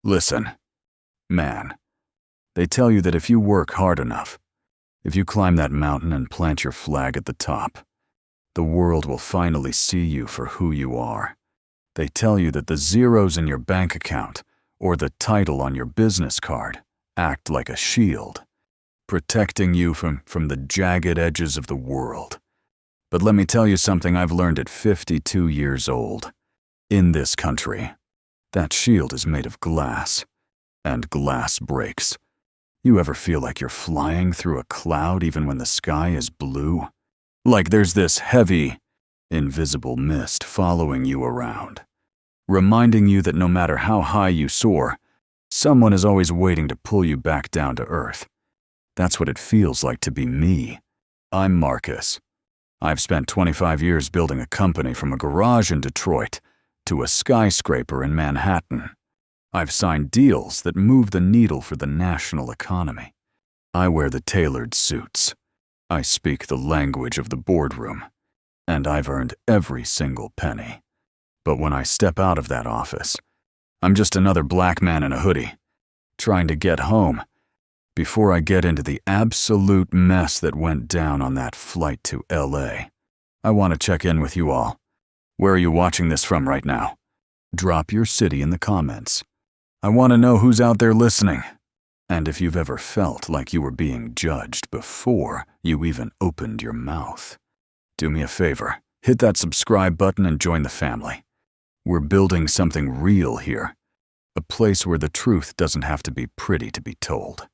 Listen, man, they tell you that if you work hard enough, if you climb that mountain and plant your flag at the top, the world will finally see you for who you are. They tell you that the zeros in your bank account or the title on your business card act like a shield, protecting you from the jagged edges of the world. But let me tell you something I've learned at 52 years old. In this country, that shield is made of glass, and glass breaks. You ever feel like you're flying through a cloud even when the sky is blue? Like there's this heavy, invisible mist following you around, reminding you that no matter how high you soar, someone is always waiting to pull you back down to earth. That's what it feels like to be me. I'm Marcus. I've spent 25 years building a company from a garage in Detroit to a skyscraper in Manhattan. I've signed deals that move the needle for the national economy. I wear the tailored suits. I speak the language of the boardroom. And I've earned every single penny. But when I step out of that office, I'm just another black man in a hoodie, trying to get home before I get into the absolute mess that went down on that flight to LA. I want to check in with you all. Where are you watching this from right now? Drop your city in the comments. I want to know who's out there listening, and if you've ever felt like you were being judged before you even opened your mouth. Do me a favor, hit that subscribe button and join the family. We're building something real here, a place where the truth doesn't have to be pretty to be told.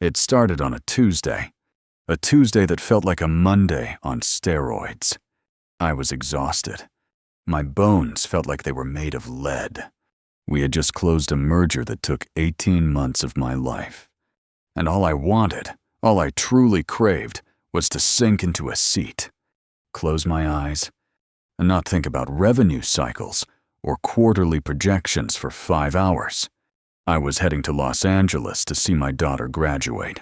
It started on a Tuesday that felt like a Monday on steroids. I was exhausted. My bones felt like they were made of lead. We had just closed a merger that took 18 months of my life. And all I wanted, all I truly craved, was to sink into a seat, close my eyes, and not think about revenue cycles or quarterly projections for 5 hours. I was heading to Los Angeles to see my daughter graduate.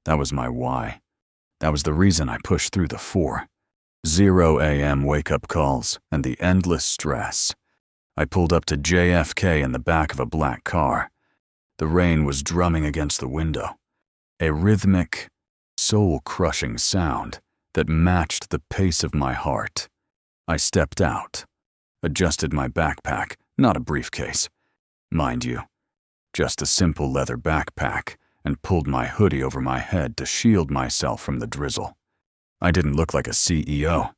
That was my why. That was the reason I pushed through the 4:00 a.m. wake-up calls and the endless stress. I pulled up to JFK in the back of a black car. The rain was drumming against the window, a rhythmic, soul-crushing sound that matched the pace of my heart. I stepped out, adjusted my backpack, not a briefcase, mind you, just a simple leather backpack, and pulled my hoodie over my head to shield myself from the drizzle. I didn't look like a CEO.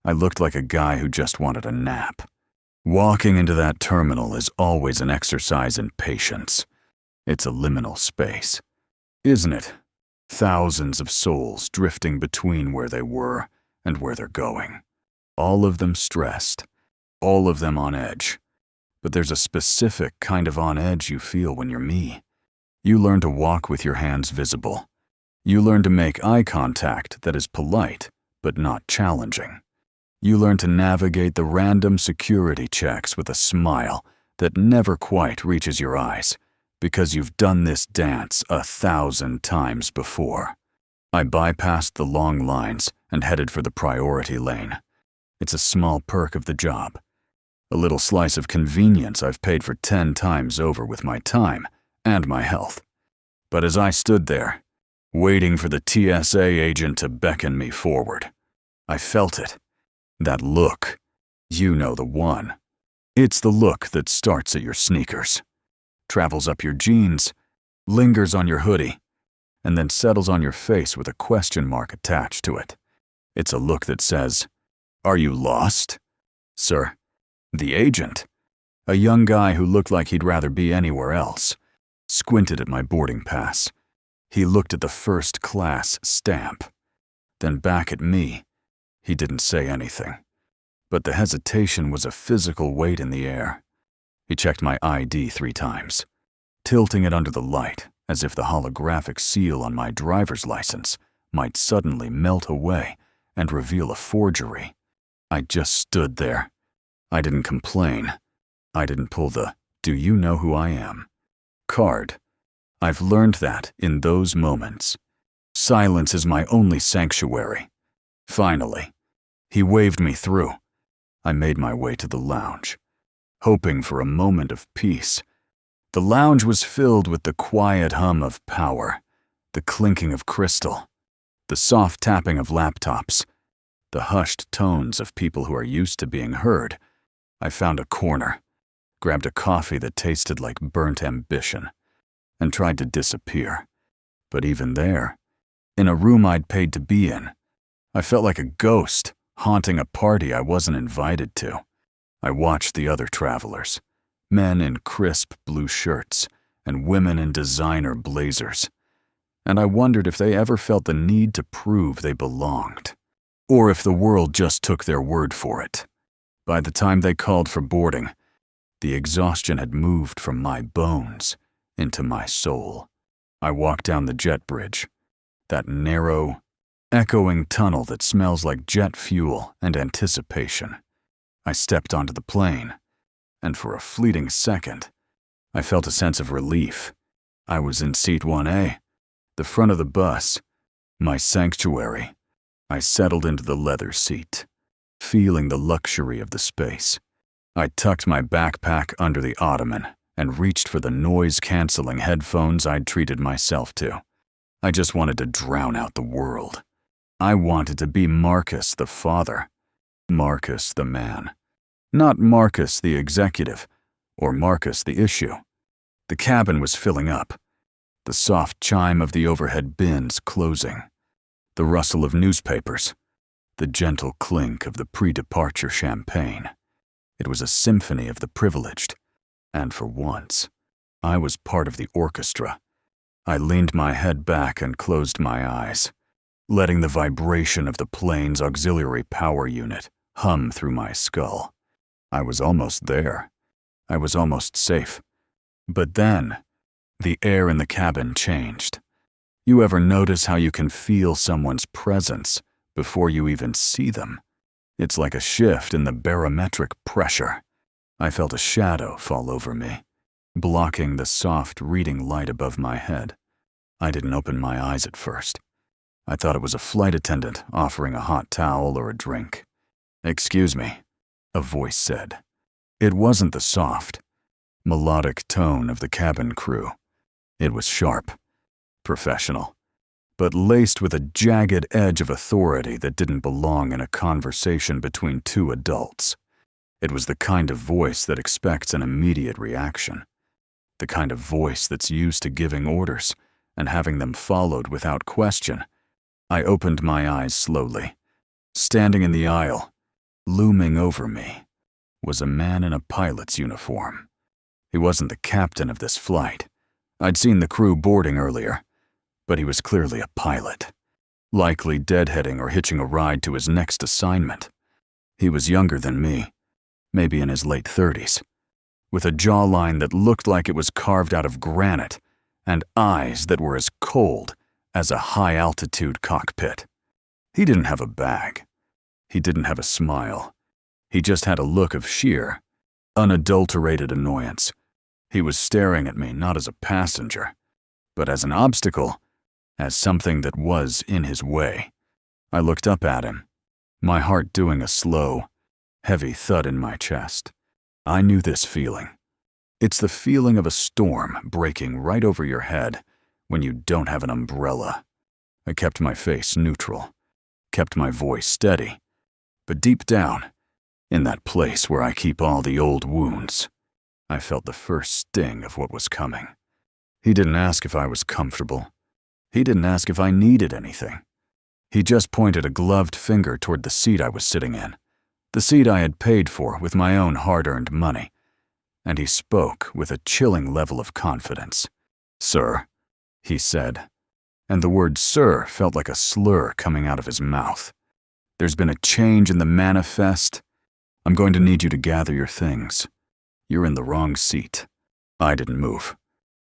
I looked like a guy who just wanted a nap. Walking into that terminal is always an exercise in patience. It's a liminal space, isn't it? Thousands of souls drifting between where they were and where they're going. All of them stressed, all of them on edge. But there's a specific kind of on edge you feel when you're me. You learn to walk with your hands visible. You learn to make eye contact that is polite, but not challenging. You learn to navigate the random security checks with a smile that never quite reaches your eyes, because you've done this dance 1,000 times before. I bypassed the long lines and headed for the priority lane. It's a small perk of the job. A little slice of convenience I've paid for 10 times over with my time and my health. But as I stood there, waiting for the TSA agent to beckon me forward, I felt it. That look. You know the one. It's the look that starts at your sneakers, travels up your jeans, lingers on your hoodie, and then settles on your face with a question mark attached to it. It's a look that says, "Are you lost, sir?" The agent, a young guy who looked like he'd rather be anywhere else, squinted at my boarding pass. He looked at the first-class stamp, then back at me. He didn't say anything, but the hesitation was a physical weight in the air. He checked my ID 3 times, tilting it under the light as if the holographic seal on my driver's license might suddenly melt away and reveal a forgery. I just stood there. I didn't complain. I didn't pull the "do you know who I am" card. I've learned that in those moments, silence is my only sanctuary. Finally, he waved me through. I made my way to the lounge, hoping for a moment of peace, The lounge was filled with the quiet hum of power, the clinking of crystal, the soft tapping of laptops, the hushed tones of people who are used to being heard. I found a corner, grabbed a coffee that tasted like burnt ambition, and tried to disappear. But even there, in a room I'd paid to be in, I felt like a ghost haunting a party I wasn't invited to. I watched the other travelers, men in crisp blue shirts and women in designer blazers, and I wondered if they ever felt the need to prove they belonged, or if the world just took their word for it. By the time they called for boarding, the exhaustion had moved from my bones into my soul. I walked down the jet bridge, that narrow, echoing tunnel that smells like jet fuel and anticipation. I stepped onto the plane, and for a fleeting second, I felt a sense of relief. I was in seat 1A, the front of the bus, my sanctuary. I settled into the leather seat, feeling the luxury of the space. I tucked my backpack under the ottoman and reached for the noise-canceling headphones I'd treated myself to. I just wanted to drown out the world. I wanted to be Marcus the father, Marcus the man, not Marcus the executive or Marcus the issue. The cabin was filling up, the soft chime of the overhead bins closing, the rustle of newspapers, the gentle clink of the pre-departure champagne. It was a symphony of the privileged, and for once, I was part of the orchestra. I leaned my head back and closed my eyes, letting the vibration of the plane's auxiliary power unit hum through my skull. I was almost there. I was almost safe. But then, the air in the cabin changed. You ever notice how you can feel someone's presence before you even see them? It's like a shift in the barometric pressure. I felt a shadow fall over me, blocking the soft reading light above my head. I didn't open my eyes at first. I thought it was a flight attendant offering a hot towel or a drink. "Excuse me," a voice said. It wasn't the soft, melodic tone of the cabin crew. It was sharp, professional, but laced with a jagged edge of authority that didn't belong in a conversation between two adults. It was the kind of voice that expects an immediate reaction, the kind of voice that's used to giving orders and having them followed without question. I opened my eyes slowly. Standing in the aisle, looming over me, was a man in a pilot's uniform. He wasn't the captain of this flight. I'd seen the crew boarding earlier, but he was clearly a pilot, likely deadheading or hitching a ride to his next assignment. He was younger than me, maybe in his late 30s, with a jawline that looked like it was carved out of granite and eyes that were as cold as a high-altitude cockpit. He didn't have a bag. He didn't have a smile. He just had a look of sheer, unadulterated annoyance. He was staring at me not as a passenger, but as an obstacle, as something that was in his way. I looked up at him, my heart doing a slow, heavy thud in my chest. I knew this feeling. It's the feeling of a storm breaking right over your head when you don't have an umbrella. I kept my face neutral, kept my voice steady, but deep down, in that place where I keep all the old wounds, I felt the first sting of what was coming. He didn't ask if I was comfortable. He didn't ask if I needed anything. He just pointed a gloved finger toward the seat I was sitting in, the seat I had paid for with my own hard-earned money, and he spoke with a chilling level of confidence. "Sir," he said, and the word "sir" felt like a slur coming out of his mouth. "There's been a change in the manifest. I'm going to need you to gather your things. You're in the wrong seat." I didn't move.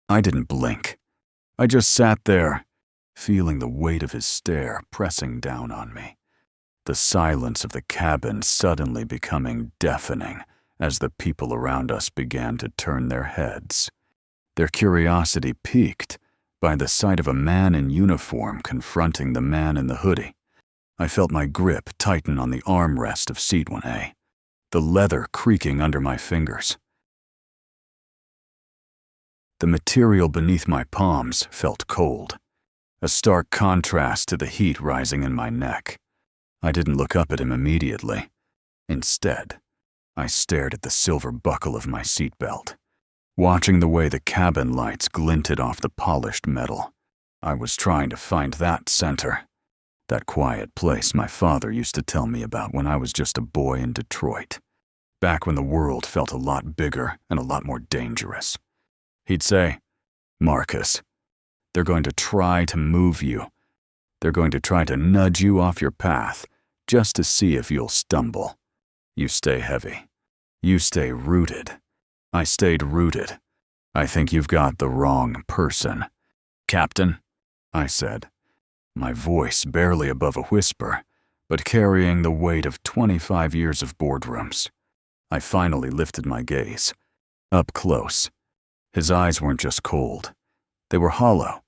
I didn't blink. I just sat there, feeling the weight of his stare pressing down on me, the silence of the cabin suddenly becoming deafening as the people around us began to turn their heads, their curiosity piqued by the sight of a man in uniform confronting the man in the hoodie. I felt my grip tighten on the armrest of seat 1A, the leather creaking under my fingers. The material beneath my palms felt cold, a stark contrast to the heat rising in my neck. I didn't look up at him immediately. Instead, I stared at the silver buckle of my seatbelt, watching the way the cabin lights glinted off the polished metal. I was trying to find that center, that quiet place my father used to tell me about when I was just a boy in Detroit, back when the world felt a lot bigger and a lot more dangerous. He'd say, "Marcus, they're going to try to move you. They're going to try to nudge you off your path just to see if you'll stumble. You stay heavy. You stay rooted." I stayed rooted. "I think you've got the wrong person." "Captain," I said, my voice barely above a whisper, but carrying the weight of 25 years of boardrooms. I finally lifted my gaze. Up close. His eyes weren't just cold. They were hollow.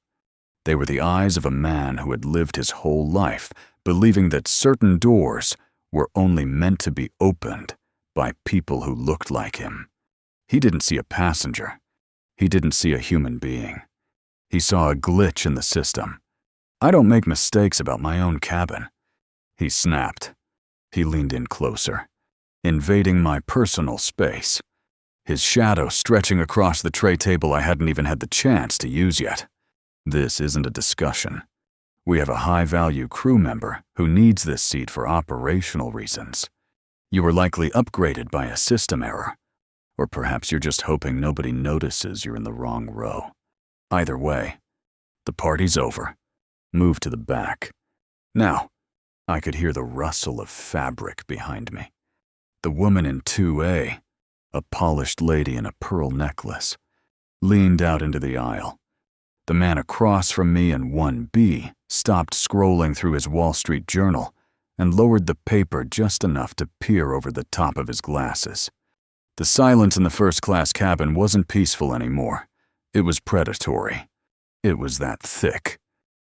They were the eyes of a man who had lived his whole life believing that certain doors were only meant to be opened by people who looked like him. He didn't see a passenger. He didn't see a human being. He saw a glitch in the system. "I don't make mistakes about my own cabin," he snapped. He leaned in closer, invading my personal space, his shadow stretching across the tray table I hadn't even had the chance to use yet. "This isn't a discussion. We have a high-value crew member who needs this seat for operational reasons. You were likely upgraded by a system error, or perhaps you're just hoping nobody notices you're in the wrong row. Either way, the party's over. Move to the back." Now, I could hear the rustle of fabric behind me. The woman in 2A, a polished lady in a pearl necklace, leaned out into the aisle. The man across from me in 1B stopped scrolling through his Wall Street Journal and lowered the paper just enough to peer over the top of his glasses. The silence in the first-class cabin wasn't peaceful anymore. It was predatory. It was that thick,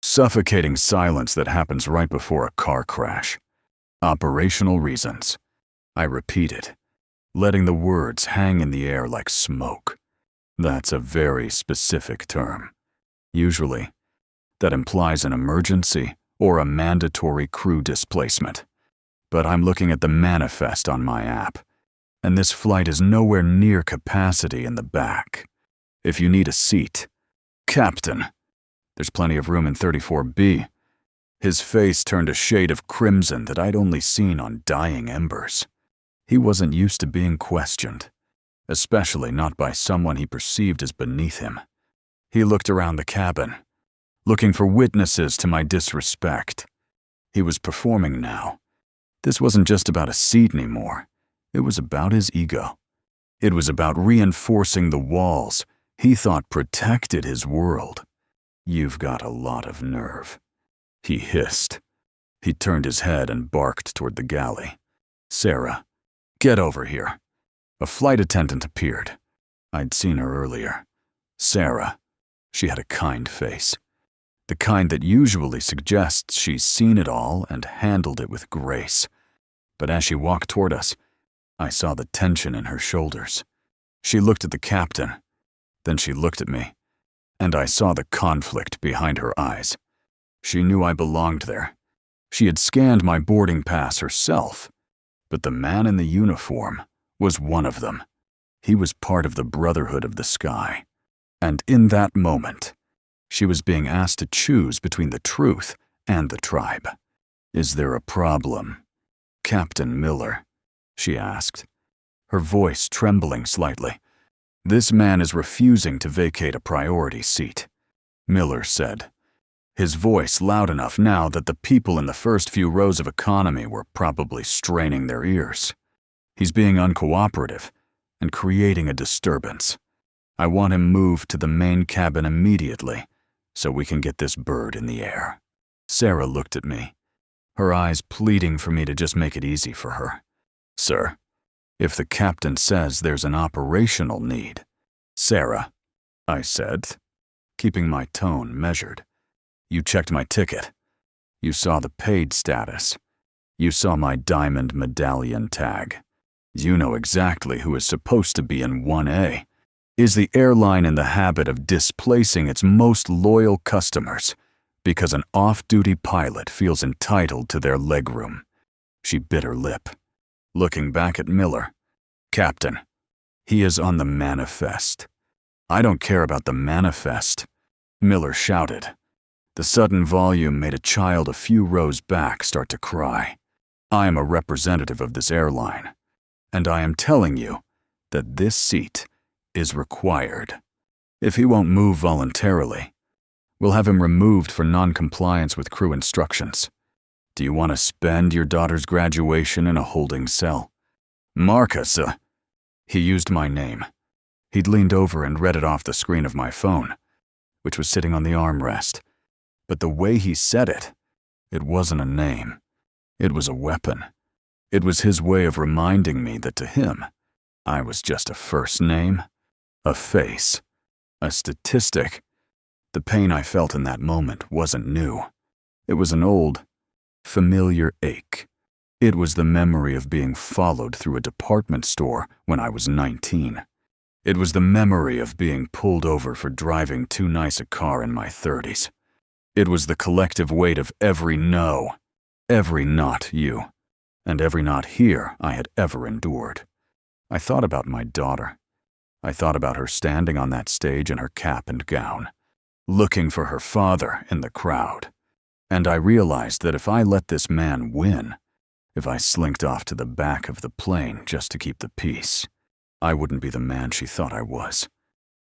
suffocating silence that happens right before a car crash. "Operational reasons," I repeated, letting the words hang in the air like smoke. That's a very specific term. Usually, that implies an emergency or a mandatory crew displacement. But I'm looking at the manifest on my app, and this flight is nowhere near capacity in the back. If you need a seat, "Captain, there's plenty of room in 34B. His face turned a shade of crimson that I'd only seen on dying embers. He wasn't used to being questioned, especially not by someone he perceived as beneath him. He looked around the cabin, looking for witnesses to my disrespect. He was performing now. This wasn't just about a seat anymore. It was about his ego. It was about reinforcing the walls he thought protected his world. "You've got a lot of nerve," he hissed. He turned his head and barked toward the galley. "Sarah, get over here." A flight attendant appeared. I'd seen her earlier. Sarah. She had a kind face. The kind that usually suggests she's seen it all and handled it with grace. But as she walked toward us, I saw the tension in her shoulders. She looked at the captain. Then she looked at me, and I saw the conflict behind her eyes. She knew I belonged there. She had scanned my boarding pass herself. But the man in the uniform was one of them. He was part of the Brotherhood of the Sky. And in that moment, she was being asked to choose between the truth and the tribe. "Is there a problem, Captain Miller?" she asked, her voice trembling slightly. "This man is refusing to vacate a priority seat," Miller said, his voice loud enough now that the people in the first few rows of economy were probably straining their ears. "He's being uncooperative and creating a disturbance. I want him moved to the main cabin immediately so we can get this bird in the air." Sarah looked at me, her eyes pleading for me to just make it easy for her. "Sir, if the captain says there's an operational need." "Sarah," I said, keeping my tone measured, "you checked my ticket. You saw the paid status. You saw my diamond medallion tag. You know exactly who is supposed to be in 1A. Is the airline in the habit of displacing its most loyal customers because an off-duty pilot feels entitled to their legroom? She bit her lip, looking back at Miller. Captain, he is on the manifest. I don't care about the manifest, Miller shouted. The sudden volume made a child a few rows back start to cry. I am a representative of this airline, and I am telling you that this seat is required. If he won't move voluntarily, we'll have him removed for non-compliance with crew instructions. Do you want to spend your daughter's graduation in a holding cell? Marcus, he used my name. He'd leaned over and read it off the screen of my phone, which was sitting on the armrest. But the way he said it, it wasn't a name. It was a weapon. It was his way of reminding me that to him, I was just a first name, a face, a statistic. The pain I felt in that moment wasn't new. It was an old, familiar ache. It was the memory of being followed through a department store when I was 19. It was the memory of being pulled over for driving too nice a car in my 30s. It was the collective weight of every no, every not you, and every not here I had ever endured. I thought about my daughter. I thought about her standing on that stage in her cap and gown, looking for her father in the crowd. And I realized that if I let this man win, if I slinked off to the back of the plane just to keep the peace, I wouldn't be the man she thought I was.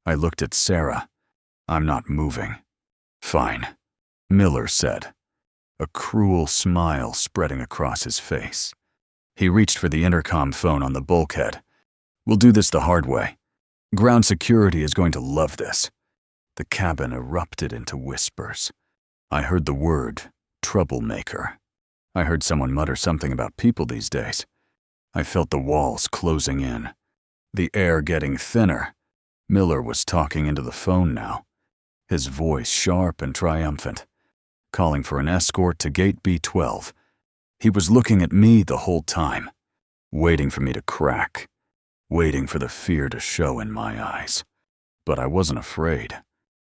I looked at Sarah. I'm not moving. Fine, Miller said, a cruel smile spreading across his face. He reached for the intercom phone on the bulkhead. We'll do this the hard way. Ground security is going to love this. The cabin erupted into whispers. I heard the word troublemaker. I heard someone mutter something about people these days. I felt the walls closing in, the air getting thinner. Miller was talking into the phone now, his voice sharp and triumphant, calling for an escort to gate B12. He was looking at me the whole time, waiting for me to crack, waiting for the fear to show in my eyes. But I wasn't afraid.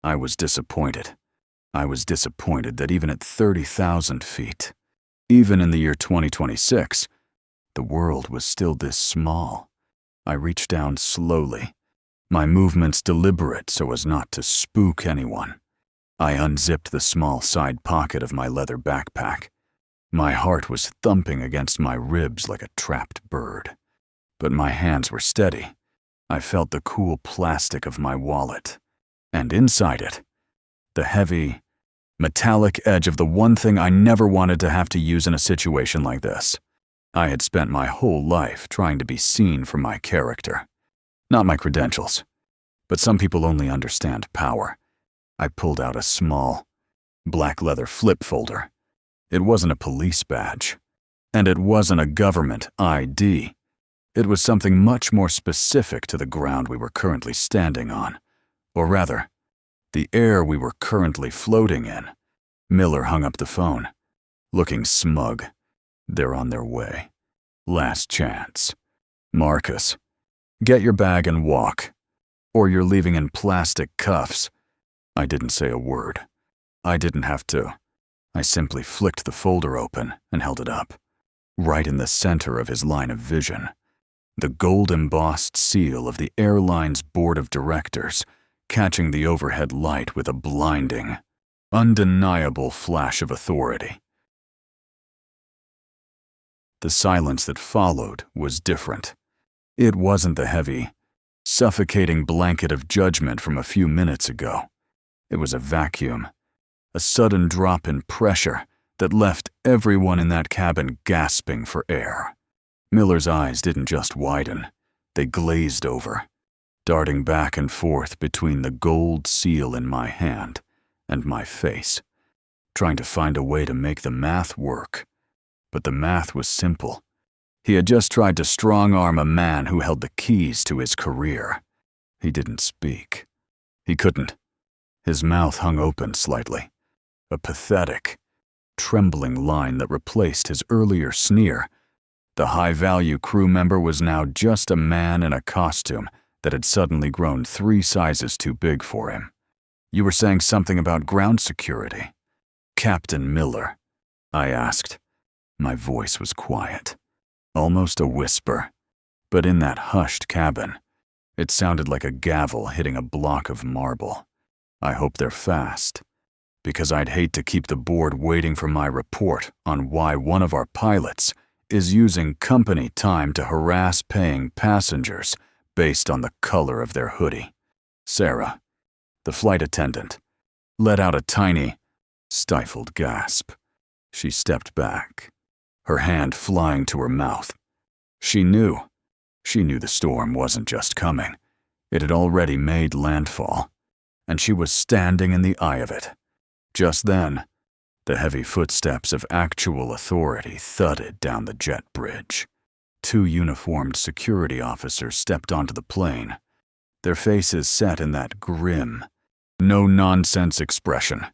I was disappointed. I was disappointed that even at 30,000 feet, even in the year 2026, the world was still this small. I reached down slowly, my movements deliberate so as not to spook anyone. I unzipped the small side pocket of my leather backpack. My heart was thumping against my ribs like a trapped bird. But my hands were steady. I felt the cool plastic of my wallet. And inside it, the heavy, metallic edge of the one thing I never wanted to have to use in a situation like this. I had spent my whole life trying to be seen for my character, not my credentials. But some people only understand power. I pulled out a small, black leather flip folder. It wasn't a police badge, and it wasn't a government ID. It was something much more specific to the ground we were currently standing on, or rather, the air we were currently floating in. Miller hung up the phone, looking smug. They're on their way. Last chance. Marcus, get your bag and walk, or you're leaving in plastic cuffs. I didn't say a word. I didn't have to. I simply flicked the folder open and held it up, right in the center of his line of vision. The gold-embossed seal of the airline's board of directors, catching the overhead light with a blinding, undeniable flash of authority. The silence that followed was different. It wasn't the heavy, suffocating blanket of judgment from a few minutes ago. It was a vacuum, a sudden drop in pressure that left everyone in that cabin gasping for air. Miller's eyes didn't just widen, they glazed over, darting back and forth between the gold seal in my hand and my face, trying to find a way to make the math work. But the math was simple. He had just tried to strong-arm a man who held the keys to his career. He didn't speak. He couldn't. His mouth hung open slightly, a pathetic, trembling line that replaced his earlier sneer. The high-value crew member was now just a man in a costume that had suddenly grown 3 sizes too big for him. "You were saying something about ground security." "Captain Miller," I asked. My voice was quiet, almost a whisper, but in that hushed cabin, it sounded like a gavel hitting a block of marble. "I hope they're fast, because I'd hate to keep the board waiting for my report on why one of our pilots is using company time to harass paying passengers based on the color of their hoodie." Sarah, the flight attendant, let out a tiny, stifled gasp. She stepped back, her hand flying to her mouth. She knew the storm wasn't just coming. It had already made landfall, and she was standing in the eye of it. Just then, the heavy footsteps of actual authority thudded down the jet bridge. 2 uniformed security officers stepped onto the plane, their faces set in that grim, no-nonsense expression.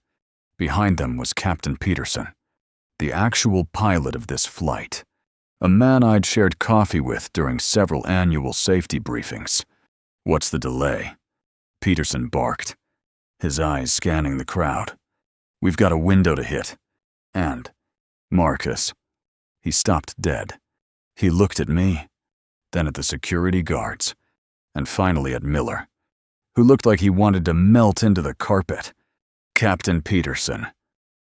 Behind them was Captain Peterson, the actual pilot of this flight, a man I'd shared coffee with during several annual safety briefings. "What's the delay?" Peterson barked, his eyes scanning the crowd. "We've got a window to hit. And, Marcus." He stopped dead. He looked at me, then at the security guards, and finally at Miller, who looked like he wanted to melt into the carpet. "Captain Peterson,"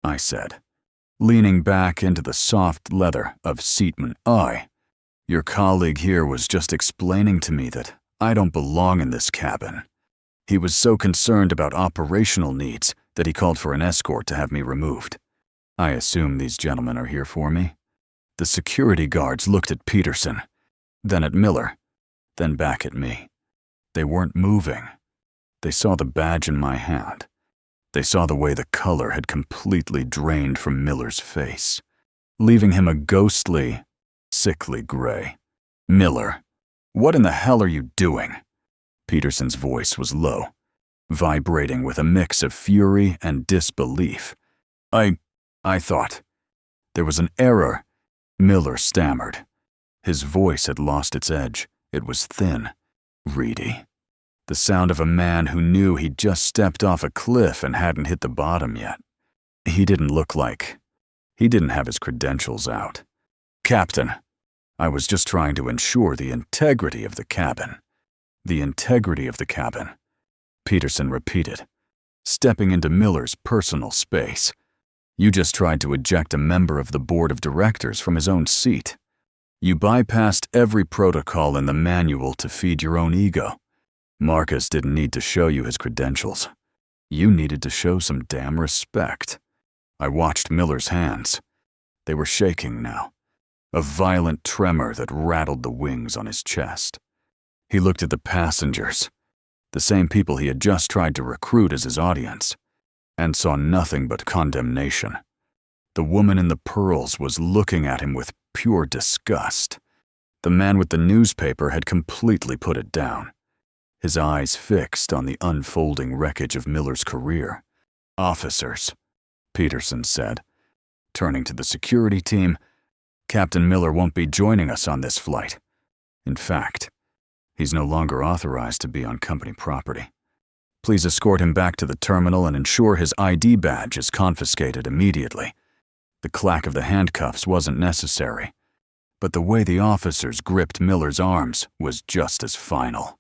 I said, leaning back into the soft leather of seatman I. "Your colleague here was just explaining to me that I don't belong in this cabin. He was so concerned about operational needs that he called for an escort to have me removed. I assume these gentlemen are here for me." The security guards looked at Peterson, then at Miller, then back at me. They weren't moving. They saw the badge in my hand. They saw the way the color had completely drained from Miller's face, leaving him a ghostly, sickly gray. "Miller, what in the hell are you doing?" Peterson's voice was low, vibrating with a mix of fury and disbelief. I thought there was an error," Miller stammered. His voice had lost its edge. It was thin, reedy. The sound of a man who knew he'd just stepped off a cliff and hadn't hit the bottom yet. He didn't have his credentials out. "Captain, I was just trying to ensure the integrity of the cabin." "The integrity of the cabin," Peterson repeated, stepping into Miller's personal space. "You just tried to eject a member of the board of directors from his own seat. You bypassed every protocol in the manual to feed your own ego. Marcus didn't need to show you his credentials. You needed to show some damn respect." I watched Miller's hands. They were shaking now, a violent tremor that rattled the wings on his chest. He looked at the passengers, the same people he had just tried to recruit as his audience, and saw nothing but condemnation. The woman in the pearls was looking at him with pure disgust. The man with the newspaper had completely put it down, his eyes fixed on the unfolding wreckage of Miller's career. "Officers," Peterson said, turning to the security team, "Captain Miller won't be joining us on this flight. In fact, he's no longer authorized to be on company property. Please escort him back to the terminal and ensure his ID badge is confiscated immediately." The clack of the handcuffs wasn't necessary, but the way the officers gripped Miller's arms was just as final.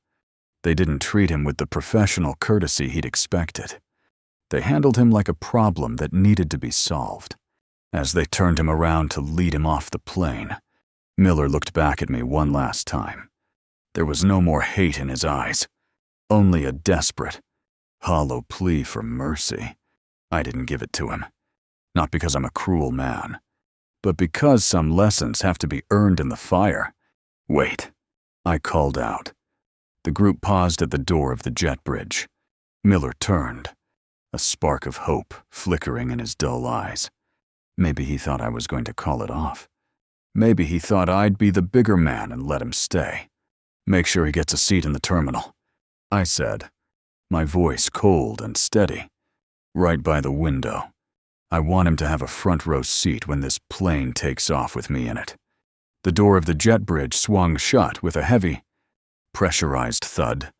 They didn't treat him with the professional courtesy he'd expected. They handled him like a problem that needed to be solved. As they turned him around to lead him off the plane, Miller looked back at me one last time. There was no more hate in his eyes, only a desperate, hollow plea for mercy. I didn't give it to him, not because I'm a cruel man, but because some lessons have to be earned in the fire. "Wait," I called out. The group paused at the door of the jet bridge. Miller turned, a spark of hope flickering in his dull eyes. Maybe he thought I was going to call it off. Maybe he thought I'd be the bigger man and let him stay. "Make sure he gets a seat in the terminal," I said, my voice cold and steady. "Right by the window. I want him to have a front row seat when this plane takes off with me in it." The door of the jet bridge swung shut with a heavy, pressurized thud.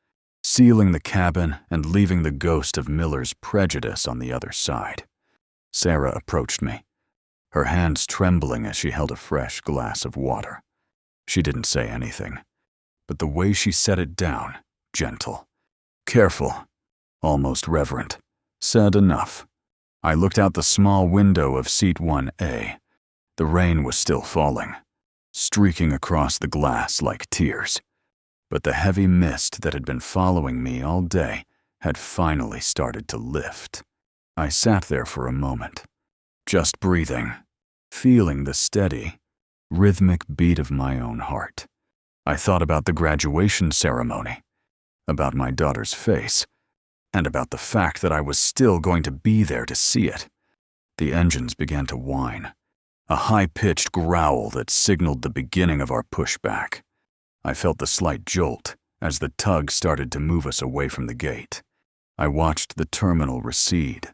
sealing the cabin and leaving the ghost of Miller's prejudice on the other side. Sarah approached me, her hands trembling as she held a fresh glass of water. She didn't say anything, but the way she set it down, gentle, careful, almost reverent, said enough. I looked out the small window of seat 1A. The rain was still falling, streaking across the glass like tears. But the heavy mist that had been following me all day had finally started to lift. I sat there for a moment, just breathing, feeling the steady, rhythmic beat of my own heart. I thought about the graduation ceremony, about my daughter's face, and about the fact that I was still going to be there to see it. The engines began to whine, a high-pitched growl that signaled the beginning of our pushback. I felt the slight jolt as the tug started to move us away from the gate. I watched the terminal recede,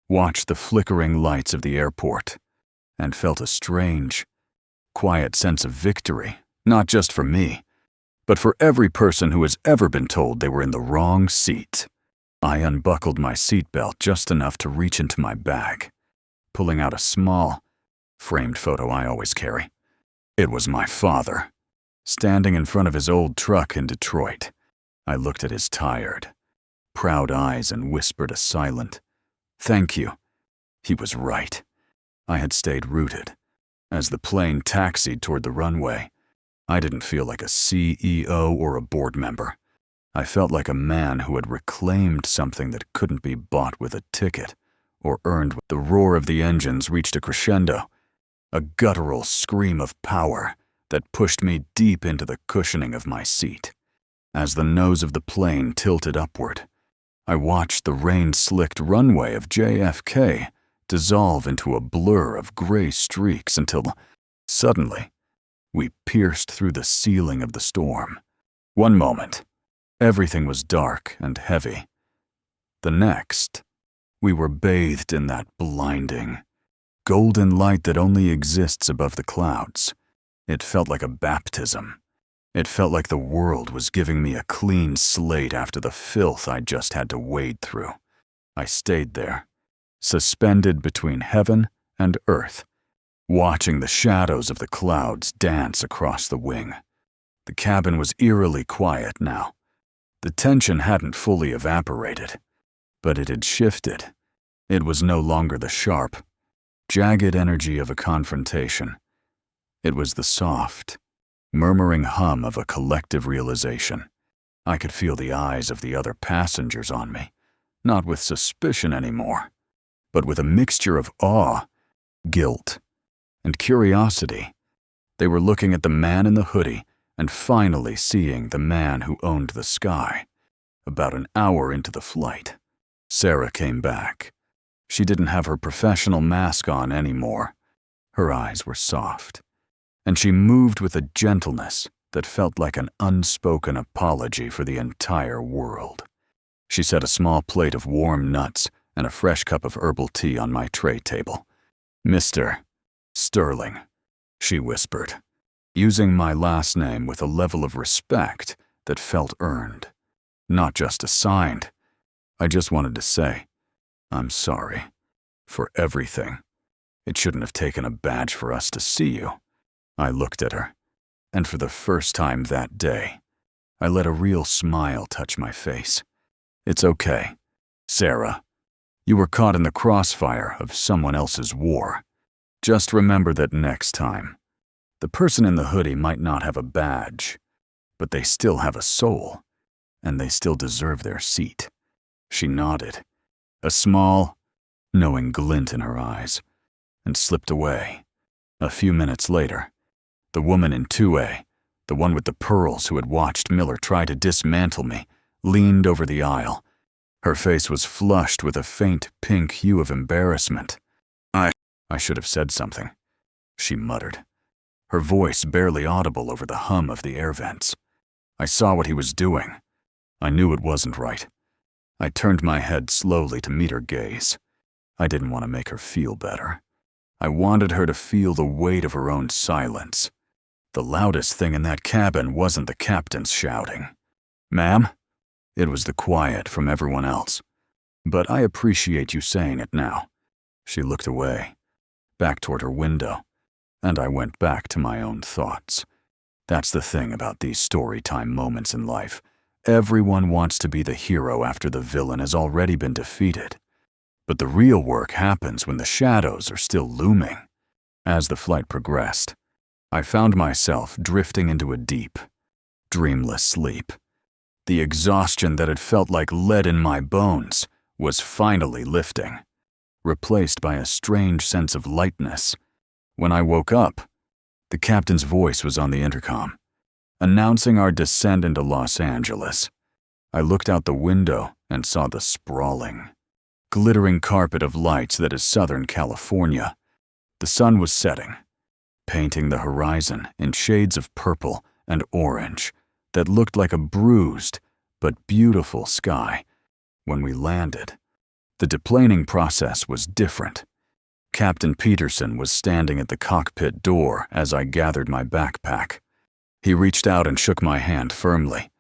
watched the flickering lights of the airport, and felt a strange, quiet sense of victory, not just for me, but for every person who has ever been told they were in the wrong seat. I unbuckled my seatbelt just enough to reach into my bag, pulling out a small, framed photo I always carry. It was my father, standing in front of his old truck in Detroit. I looked at his tired, proud eyes and whispered a silent, "Thank you." He was right. I had stayed rooted. As the plane taxied toward the runway, I didn't feel like a CEO or a board member. I felt like a man who had reclaimed something that couldn't be bought with a ticket or earned. The roar of the engines reached a crescendo, a guttural scream of power that pushed me deep into the cushioning of my seat. As the nose of the plane tilted upward, I watched the rain-slicked runway of JFK dissolve into a blur of gray streaks until, suddenly, we pierced through the ceiling of the storm. One moment, everything was dark and heavy. The next, we were bathed in that blinding, golden light that only exists above the clouds. It felt like a baptism. It felt like the world was giving me a clean slate after the filth I just had to wade through. I stayed there, suspended between heaven and earth, watching the shadows of the clouds dance across the wing. The cabin was eerily quiet now. The tension hadn't fully evaporated, but it had shifted. It was no longer the sharp, jagged energy of a confrontation. It was the soft, murmuring hum of a collective realization. I could feel the eyes of the other passengers on me, not with suspicion anymore, but with a mixture of awe, guilt, and curiosity. They were looking at the man in the hoodie and finally seeing the man who owned the sky. About an hour into the flight, Sarah came back. She didn't have her professional mask on anymore. Her eyes were soft, and she moved with a gentleness that felt like an unspoken apology for the entire world. She set a small plate of warm nuts and a fresh cup of herbal tea on my tray table. "Mr. Sterling," she whispered, using my last name with a level of respect that felt earned, not just assigned. I just wanted to say, "I'm sorry for everything. It shouldn't have taken a badge for us to see you." I looked at her, and for the first time that day, I let a real smile touch my face. "It's okay, Sarah. You were caught in the crossfire of someone else's war. Just remember that next time, the person in the hoodie might not have a badge, but they still have a soul, and they still deserve their seat." She nodded, a small, knowing glint in her eyes, and slipped away. A few minutes later, the woman in 2A, the one with the pearls who had watched Miller try to dismantle me, leaned over the aisle. Her face was flushed with a faint pink hue of embarrassment. I should have said something," she muttered, her voice barely audible over the hum of the air vents. I saw what he was doing. I knew it wasn't right. I turned my head slowly to meet her gaze. I didn't want to make her feel better. I wanted her to feel the weight of her own silence. The loudest thing in that cabin wasn't the captain's shouting. "Ma'am?" It was the quiet from everyone else. But I appreciate you saying it now. She looked away, back toward her window, and I went back to my own thoughts. That's the thing about these story time moments in life. Everyone wants to be the hero after the villain has already been defeated. But the real work happens when the shadows are still looming. As the flight progressed, I found myself drifting into a deep, dreamless sleep. The exhaustion that had felt like lead in my bones was finally lifting, replaced by a strange sense of lightness. When I woke up, the captain's voice was on the intercom, announcing our descent into Los Angeles. I looked out the window and saw the sprawling, glittering carpet of lights that is Southern California. The sun was setting, painting the horizon in shades of purple and orange that looked like a bruised but beautiful sky. When we landed, the deplaning process was different. Captain Peterson was standing at the cockpit door as I gathered my backpack. He reached out and shook my hand firmly,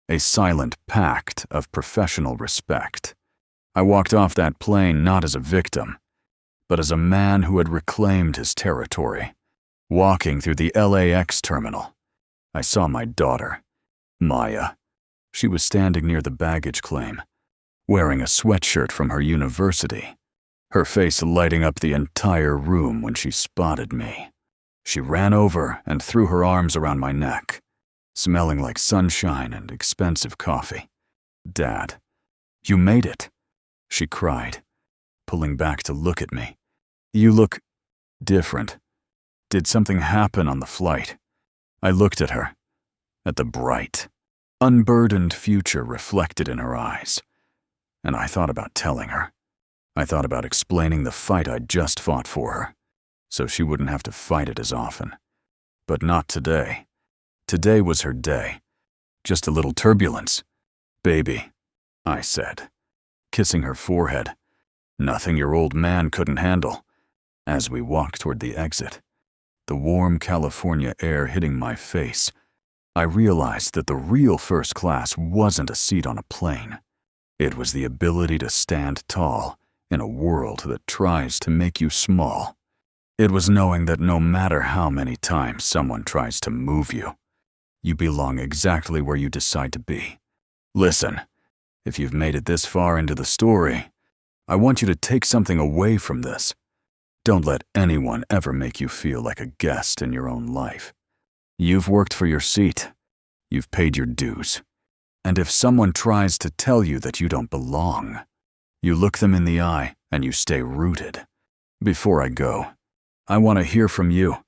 a silent pact of professional respect. I walked off that plane not as a victim, but as a man who had reclaimed his territory. Walking through the LAX terminal, I saw my daughter, Maya. She was standing near the baggage claim, wearing a sweatshirt from her university, her face lighting up the entire room when she spotted me. She ran over and threw her arms around my neck, smelling like sunshine and expensive coffee. "Dad, you made it," she cried, pulling back to look at me. "You look different. Did something happen on the flight?" I looked at her, at the bright, unburdened future reflected in her eyes, and I thought about telling her. I thought about explaining the fight I'd just fought for her, so she wouldn't have to fight it as often. But not today. Today was her day. Just a little turbulence. "Baby," I said, kissing her forehead. "Nothing your old man couldn't handle." As we walked toward the exit, the warm California air hitting my face, I realized that the real first class wasn't a seat on a plane. It was the ability to stand tall in a world that tries to make you small. It was knowing that no matter how many times someone tries to move you, you belong exactly where you decide to be. Listen, if you've made it this far into the story, I want you to take something away from this. Don't let anyone ever make you feel like a guest in your own life. You've worked for your seat. You've paid your dues. And if someone tries to tell you that you don't belong, you look them in the eye and you stay rooted. Before I go, I want to hear from you.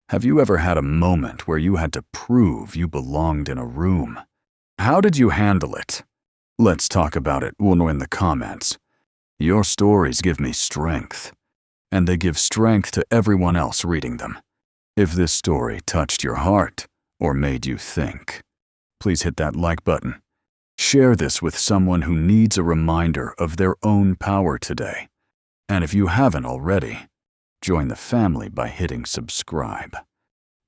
Have you ever had a moment where you had to prove you belonged in a room? How did you handle it? Let's talk about it in the comments. Your stories give me strength, and they give strength to everyone else reading them. If this story touched your heart or made you think, please hit that like button. Share this with someone who needs a reminder of their own power today. And if you haven't already, join the family by hitting subscribe.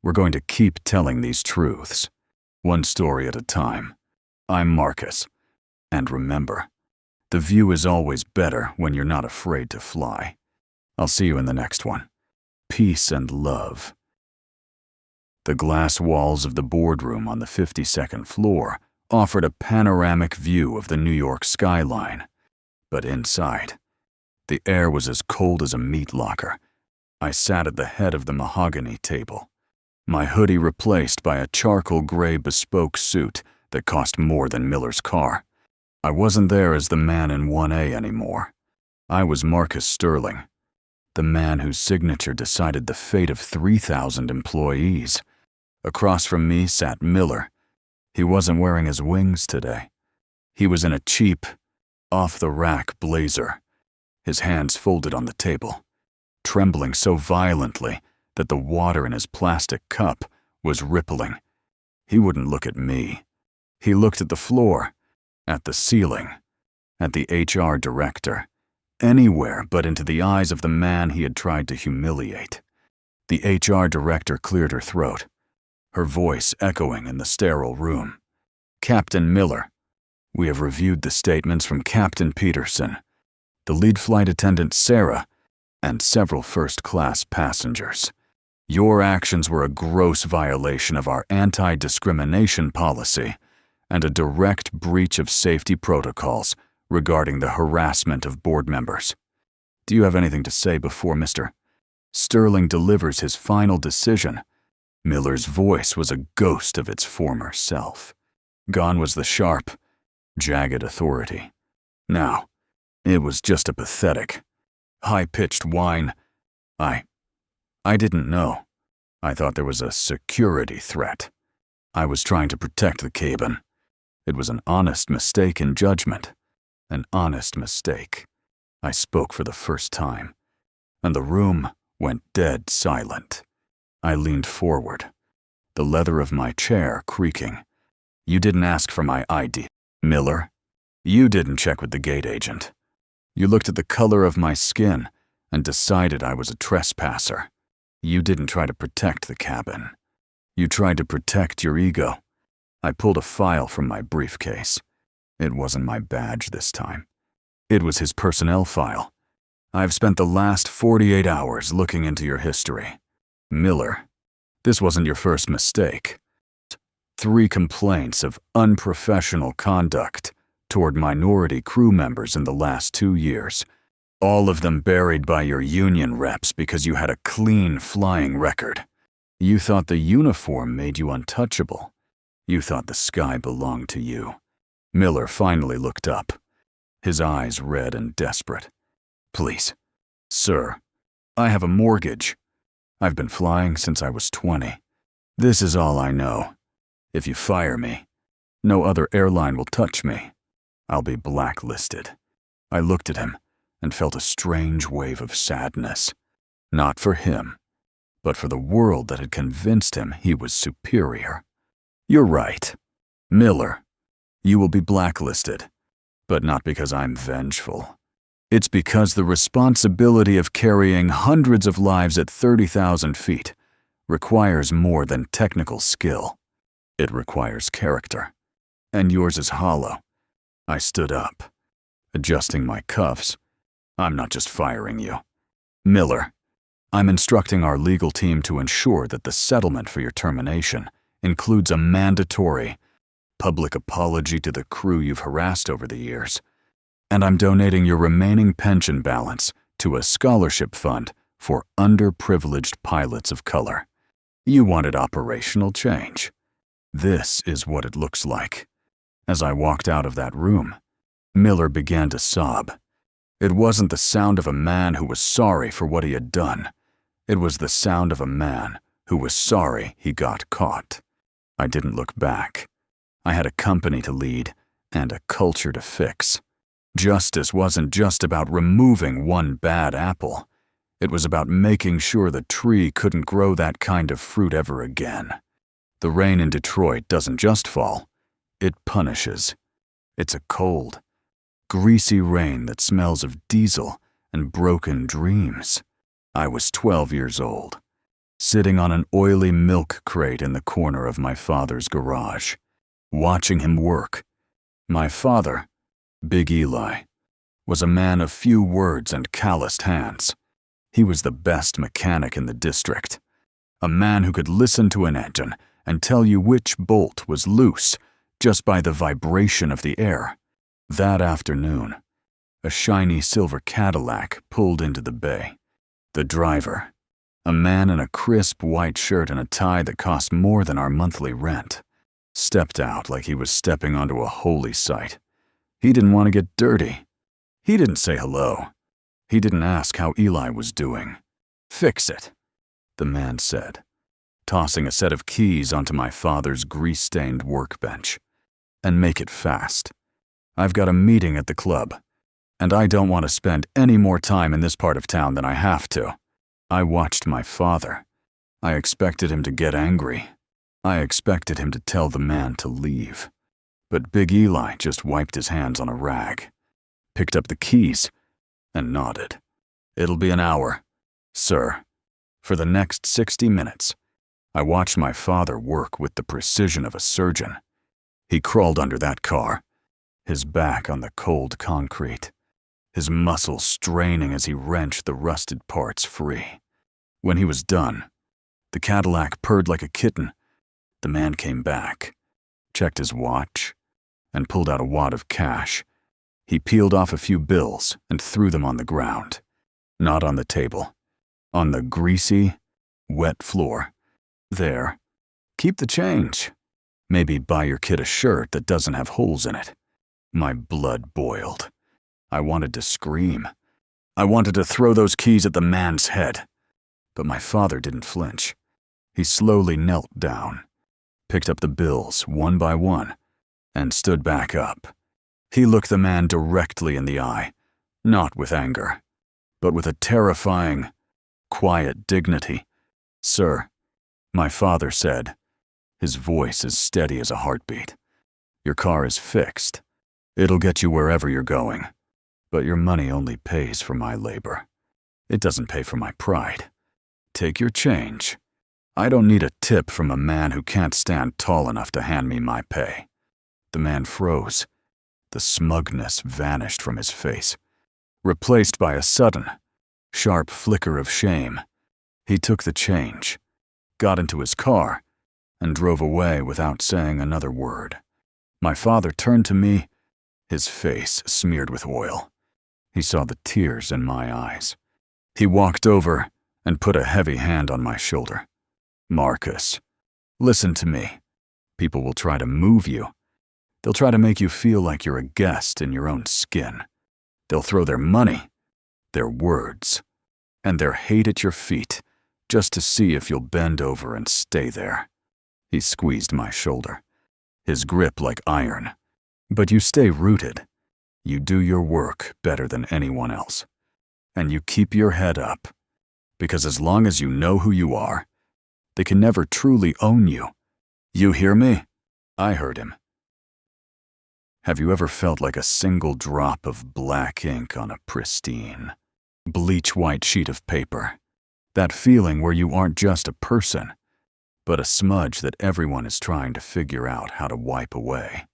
We're going to keep telling these truths, one story at a time. I'm Marcus, and remember, the view is always better when you're not afraid to fly. I'll see you in the next one. Peace and love. The glass walls of the boardroom on the 52nd floor offered a panoramic view of the New York skyline. But inside, the air was as cold as a meat locker. I sat at the head of the mahogany table, my hoodie replaced by a charcoal gray bespoke suit that cost more than Miller's car. I wasn't there as the man in 1A anymore. I was Marcus Sterling, the man whose signature decided the fate of 3,000 employees. Across from me sat Miller. He wasn't wearing his wings today. He was in a cheap, off-the-rack blazer, his hands folded on the table, trembling so violently that the water in his plastic cup was rippling. He wouldn't look at me. He looked at the floor, at the ceiling, at the HR director, anywhere but into the eyes of the man he had tried to humiliate. The HR director cleared her throat, her voice echoing in the sterile room. "Captain Miller, We have reviewed the statements from Captain Peterson, the lead flight attendant Sarah, and several first-class passengers. Your actions were a gross violation of our anti-discrimination policy and a direct breach of safety protocols regarding the harassment of board members. Do you have anything to say before Mr. Sterling delivers his final decision? Miller's voice was a ghost of its former self. Gone was the sharp, jagged authority. Now, it was just a pathetic, high-pitched whine. I didn't know. I thought there was a security threat. I was trying to protect the cabin. It was an honest mistake in judgment. An honest mistake. I spoke for the first time, and the room went dead silent. I leaned forward, the leather of my chair creaking. You didn't ask for my ID, Miller. You didn't check with the gate agent. You looked at the color of my skin and decided I was a trespasser. You didn't try to protect the cabin. You tried to protect your ego. I pulled a file from my briefcase. It wasn't my badge this time. It was his personnel file. I've spent the last 48 hours looking into your history. Miller, this wasn't your first mistake. 3 complaints of unprofessional conduct toward minority crew members in the last 2 years, all of them buried by your union reps because you had a clean flying record. You thought the uniform made you untouchable. You thought the sky belonged to you. Miller finally looked up, his eyes red and desperate. Please, sir, I have a mortgage. I've been flying since I was 20. This is all I know. If you fire me, no other airline will touch me. I'll be blacklisted. I looked at him and felt a strange wave of sadness. Not for him, but for the world that had convinced him he was superior. You're right. Miller, you will be blacklisted, but not because I'm vengeful. It's because the responsibility of carrying hundreds of lives at 30,000 feet requires more than technical skill. It requires character, and yours is hollow. I stood up, adjusting my cuffs. I'm not just firing you. Miller, I'm instructing our legal team to ensure that the settlement for your termination includes a mandatory public apology to the crew you've harassed over the years, and I'm donating your remaining pension balance to a scholarship fund for underprivileged pilots of color. You wanted operational change. This is what it looks like. As I walked out of that room, Miller began to sob. It wasn't the sound of a man who was sorry for what he had done. It was the sound of a man who was sorry he got caught. I didn't look back. I had a company to lead and a culture to fix. Justice wasn't just about removing one bad apple. It was about making sure the tree couldn't grow that kind of fruit ever again. The rain in Detroit doesn't just fall. It punishes. It's a cold, greasy rain that smells of diesel and broken dreams. I was 12 years old, sitting on an oily milk crate in the corner of my father's garage, watching him work. My father, Big Eli, was a man of few words and calloused hands. He was the best mechanic in the district, a man who could listen to an engine and tell you which bolt was loose just by the vibration of the air. That afternoon, a shiny silver Cadillac pulled into the bay. The driver, a man in a crisp white shirt and a tie that cost more than our monthly rent, stepped out like he was stepping onto a holy site. He didn't want to get dirty. He didn't say hello. He didn't ask how Eli was doing. Fix it, the man said, tossing a set of keys onto my father's grease-stained workbench. And make it fast. I've got a meeting at the club, and I don't want to spend any more time in this part of town than I have to. I watched my father. I expected him to get angry. I expected him to tell the man to leave. But Big Eli just wiped his hands on a rag, picked up the keys, and nodded. It'll be an hour, sir. For the next 60 minutes, I watched my father work with the precision of a surgeon. He crawled under that car. his back on the cold concrete, his muscles straining as he wrenched the rusted parts free. When he was done, the Cadillac purred like a kitten. The man came back, checked his watch, and pulled out a wad of cash. He peeled off a few bills and threw them on the ground. Not on the table. On the greasy, wet floor. There. Keep the change. Maybe buy your kid a shirt that doesn't have holes in it. My blood boiled. I wanted to scream. I wanted to throw those keys at the man's head. But my father didn't flinch. He slowly knelt down, picked up the bills one by one, and stood back up. He looked the man directly in the eye, not with anger, but with a terrifying, quiet dignity. "Sir," my father said, his voice as steady as a heartbeat, "your car is fixed. It'll get you wherever you're going, but your money only pays for my labor. It doesn't pay for my pride. Take your change. I don't need a tip from a man who can't stand tall enough to hand me my pay." The man froze. The smugness vanished from his face, replaced by a sudden, sharp flicker of shame. He took the change, got into his car, and drove away without saying another word. My father turned to me, his face smeared with oil. He saw the tears in my eyes. He walked over and put a heavy hand on my shoulder. "Marcus, listen to me. People will try to move you. They'll try to make you feel like you're a guest in your own skin. They'll throw their money, their words, and their hate at your feet just to see if you'll bend over and stay there." He squeezed my shoulder, his grip like iron. "But you stay rooted. You do your work better than anyone else. And you keep your head up. Because as long as you know who you are, they can never truly own you. You hear me?" I heard him. Have you ever felt like a single drop of black ink on a pristine, bleach-white sheet of paper? That feeling where you aren't just a person, but a smudge that everyone is trying to figure out how to wipe away.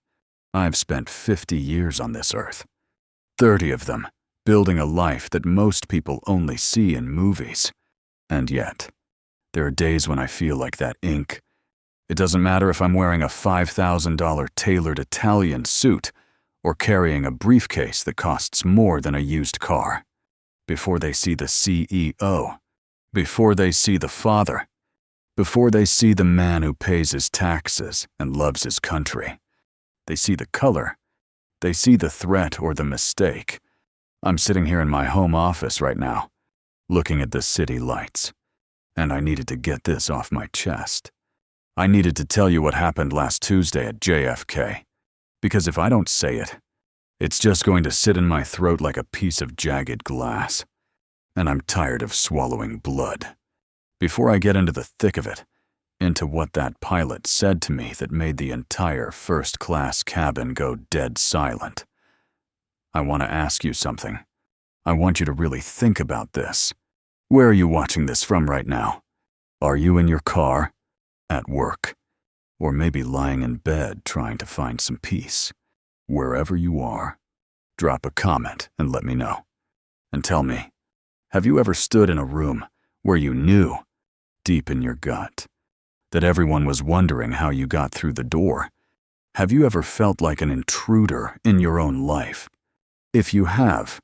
I've spent 50 years on this earth, 30 of them building a life that most people only see in movies. And yet, there are days when I feel like that ink. It doesn't matter if I'm wearing a $5,000 tailored Italian suit or carrying a briefcase that costs more than a used car. Before they see the CEO, before they see the father, before they see the man who pays his taxes and loves his country, they see the color, they see the threat or the mistake. I'm sitting here in my home office right now, looking at the city lights, and I needed to get this off my chest. I needed to tell you what happened last Tuesday at JFK, because if I don't say it, it's just going to sit in my throat like a piece of jagged glass, and I'm tired of swallowing blood. Before I get into the thick of it, into what that pilot said to me that made the entire first-class cabin go dead silent, I want to ask you something. I want you to really think about this. Where are you watching this from right now? Are you in your car? At work? Or maybe lying in bed trying to find some peace? Wherever you are, drop a comment and let me know. And tell me, have you ever stood in a room where you knew, deep in your gut, that everyone was wondering how you got through the door? Have you ever felt like an intruder in your own life? If you have,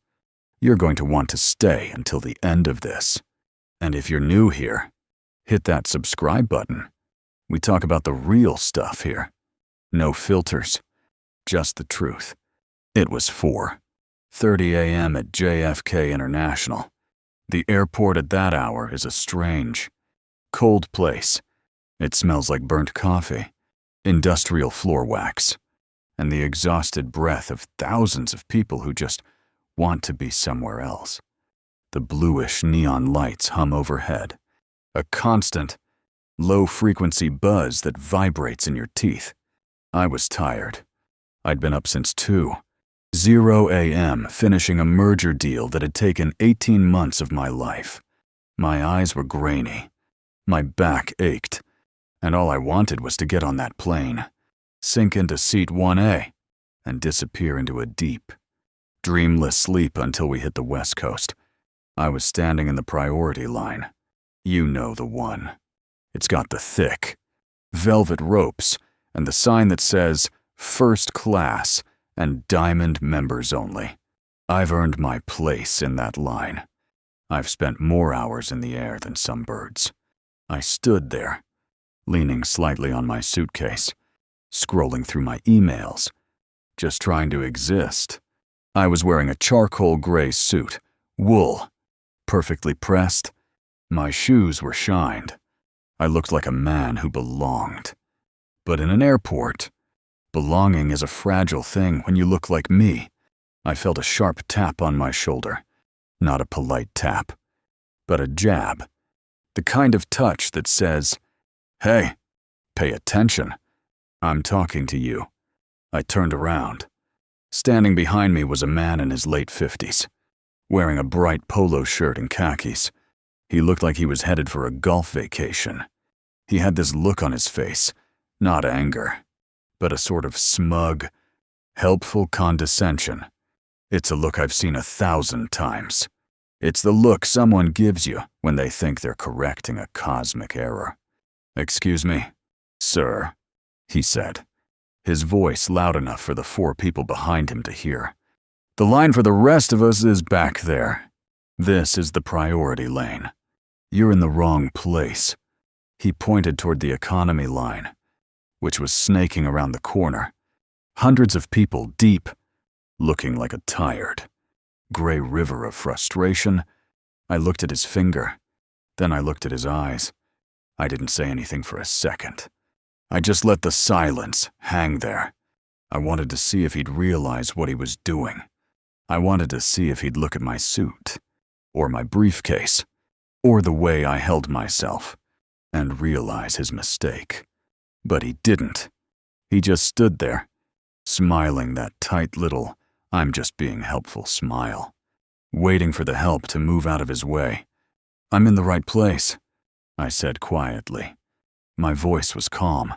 you're going to want to stay until the end of this. And if you're new here, hit that subscribe button. We talk about the real stuff here. No filters, just the truth. It was 4:30 a.m. at JFK International. The airport at that hour is a strange, cold place. It smells like burnt coffee, industrial floor wax, and the exhausted breath of thousands of people who just want to be somewhere else. The bluish neon lights hum overhead, a constant, low-frequency buzz that vibrates in your teeth. I was tired. I'd been up since 2:00 a.m. finishing a merger deal that had taken 18 months of my life. My eyes were grainy. My back ached. And all I wanted was to get on that plane, sink into seat 1A, and disappear into a deep, dreamless sleep until we hit the West Coast. I was standing in the priority line. You know the one. It's got the thick, velvet ropes and the sign that says First Class and Diamond Members Only. I've earned my place in that line. I've spent more hours in the air than some birds. I stood there, leaning slightly on my suitcase, scrolling through my emails, just trying to exist. I was wearing a charcoal gray suit, wool, perfectly pressed. My shoes were shined. I looked like a man who belonged. But in an airport, belonging is a fragile thing when you look like me. I felt a sharp tap on my shoulder. Not a polite tap, but a jab. The kind of touch that says, "Hey, pay attention. I'm talking to you." I turned around. Standing behind me was a man in his late 50s, wearing a bright polo shirt and khakis. He looked like he was headed for a golf vacation. He had this look on his face, not anger, but a sort of smug, helpful condescension. It's a look I've seen 1,000 times. It's the look someone gives you when they think they're correcting a cosmic error. "Excuse me, sir," he said, his voice loud enough for the 4 people behind him to hear. "The line for the rest of us is back there. This is the priority lane. You're in the wrong place." He pointed toward the economy line, which was snaking around the corner. Hundreds of people deep, looking like a tired, gray river of frustration. I looked at his finger. Then I looked at his eyes. I didn't say anything for a second. I just let the silence hang there. I wanted to see if he'd realize what he was doing. I wanted to see if he'd look at my suit, or my briefcase, or the way I held myself, and realize his mistake. But he didn't. He just stood there, smiling that tight little, I'm just being helpful smile, waiting for the help to move out of his way. "I'm in the right place," I said quietly. My voice was calm.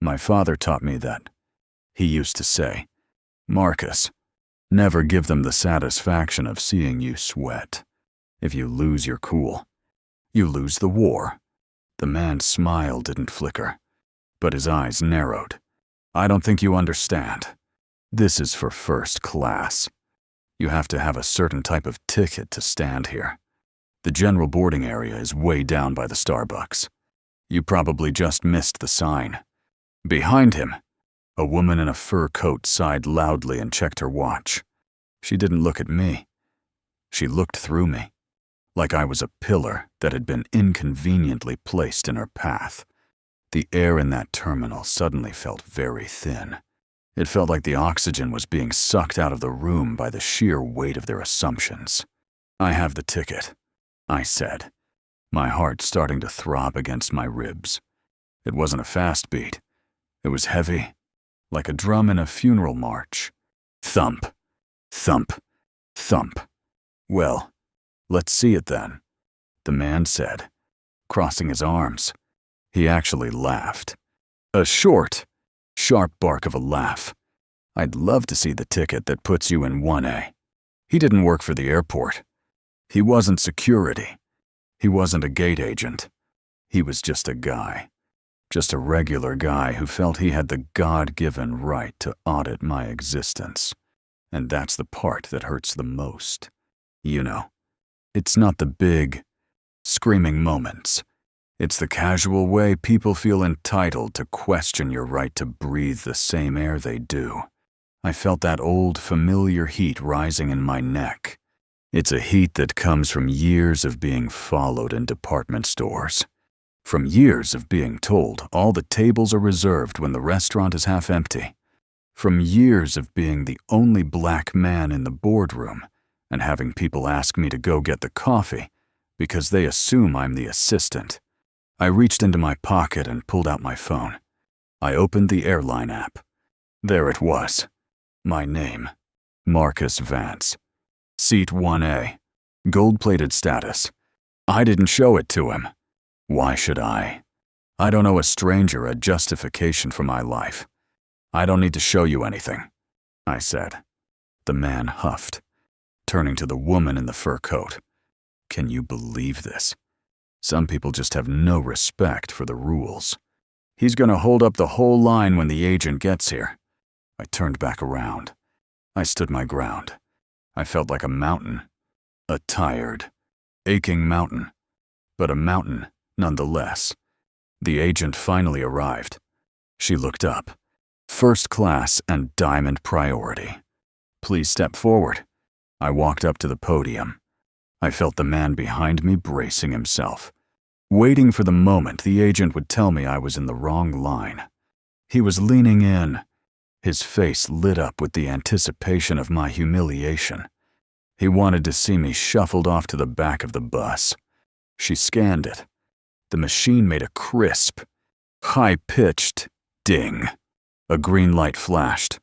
My father taught me that. He used to say, "Marcus, never give them the satisfaction of seeing you sweat. If you lose your cool, you lose the war." The man's smile didn't flicker, but his eyes narrowed. "I don't think you understand. This is for first class. You have to have a certain type of ticket to stand here. The general boarding area is way down by the Starbucks. You probably just missed the sign." Behind him, a woman in a fur coat sighed loudly and checked her watch. She didn't look at me. She looked through me, like I was a pillar that had been inconveniently placed in her path. The air in that terminal suddenly felt very thin. It felt like the oxygen was being sucked out of the room by the sheer weight of their assumptions. "I have the ticket," I said, my heart starting to throb against my ribs. It wasn't a fast beat. It was heavy, like a drum in a funeral march. Thump, thump, thump. "Well, let's see it then," the man said, crossing his arms. He actually laughed. A short, sharp bark of a laugh. "I'd love to see the ticket that puts you in 1A. He didn't work for the airport. He wasn't security. He wasn't a gate agent. He was just a guy. Just a regular guy who felt he had the God-given right to audit my existence. And that's the part that hurts the most. You know, it's not the big, screaming moments. It's the casual way people feel entitled to question your right to breathe the same air they do. I felt that old, familiar heat rising in my neck. It's a heat that comes from years of being followed in department stores. From years of being told all the tables are reserved when the restaurant is half empty. From years of being the only black man in the boardroom and having people ask me to go get the coffee because they assume I'm the assistant. I reached into my pocket and pulled out my phone. I opened the airline app. There it was. My name, Marcus Vance. Seat 1A. Gold-plated status. I didn't show it to him. Why should I? I don't owe a stranger a justification for my life. I don't need to show you anything. I said. The man huffed, turning to the woman in the fur coat. Can you believe this? Some people just have no respect for the rules. He's gonna hold up the whole line when the agent gets here. I turned back around. I stood my ground. I felt like a mountain. A tired, aching mountain. But a mountain nonetheless. The agent finally arrived. She looked up. First class and diamond priority. Please step forward. I walked up to the podium. I felt the man behind me bracing himself, waiting for the moment the agent would tell me I was in the wrong line. He was leaning in, his face lit up with the anticipation of my humiliation. He wanted to see me shuffled off to the back of the bus. She scanned it. The machine made a crisp, high-pitched ding. A green light flashed.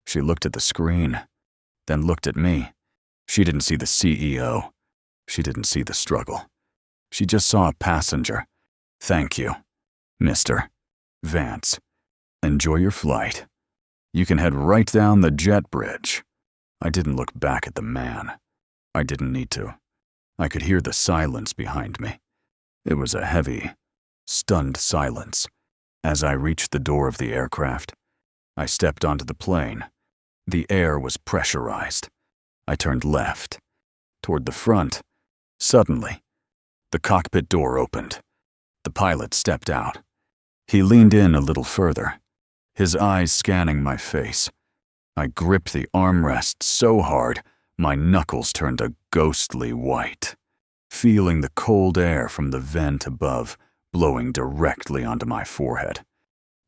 She looked at the screen, then looked at me. She didn't see the CEO. She didn't see the struggle. She just saw a passenger. Thank you, Mr. Vance. Enjoy your flight. You can head right down the jet bridge. I didn't look back at the man. I didn't need to. I could hear the silence behind me. It was a heavy, stunned silence. As I reached the door of the aircraft, I stepped onto the plane. The air was pressurized. I turned left, toward the front. Suddenly, the cockpit door opened. The pilot stepped out. He leaned in a little further, his eyes scanning my face. I gripped the armrest so hard, my knuckles turned a ghostly white, feeling the cold air from the vent above blowing directly onto my forehead.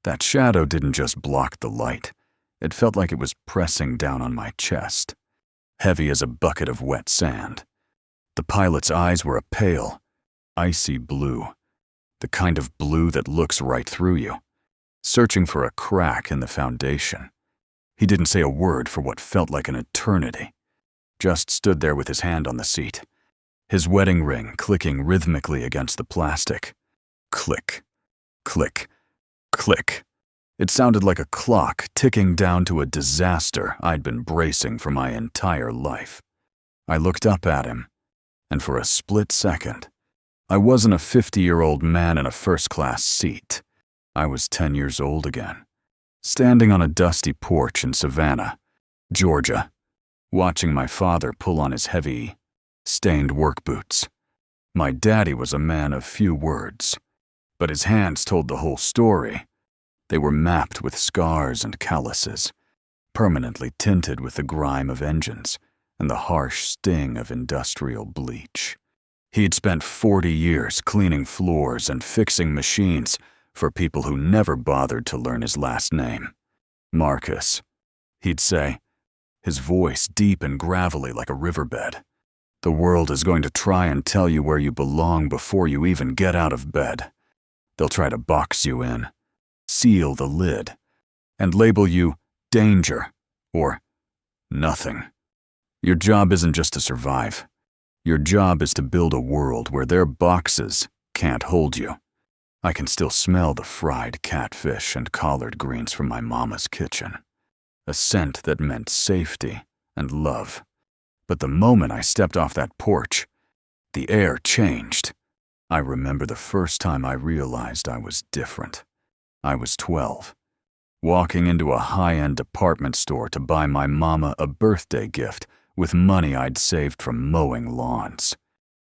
That shadow didn't just block the light. It felt like it was pressing down on my chest, heavy as a bucket of wet sand. The pilot's eyes were a pale, icy blue, the kind of blue that looks right through you, searching for a crack in the foundation. He didn't say a word for what felt like an eternity, just stood there with his hand on the seat, his wedding ring clicking rhythmically against the plastic. Click, click, click. It sounded like a clock ticking down to a disaster I'd been bracing for my entire life. I looked up at him, and for a split second, I wasn't a 50-year-old man in a first-class seat. I was 10 years old again, standing on a dusty porch in Savannah, Georgia, watching my father pull on his heavy, stained work boots. My daddy was a man of few words, but his hands told the whole story. They were mapped with scars and calluses, permanently tinted with the grime of engines and the harsh sting of industrial bleach. He'd spent 40 years cleaning floors and fixing machines for people who never bothered to learn his last name. Marcus, he'd say, his voice deep and gravelly like a riverbed. The world is going to try and tell you where you belong before you even get out of bed. They'll try to box you in, seal the lid, and label you danger or nothing. Your job isn't just to survive. Your job is to build a world where their boxes can't hold you. I can still smell the fried catfish and collard greens from my mama's kitchen, a scent that meant safety and love. But the moment I stepped off that porch, the air changed. I remember the first time I realized I was different. I was 12, walking into a high-end department store to buy my mama a birthday gift with money I'd saved from mowing lawns.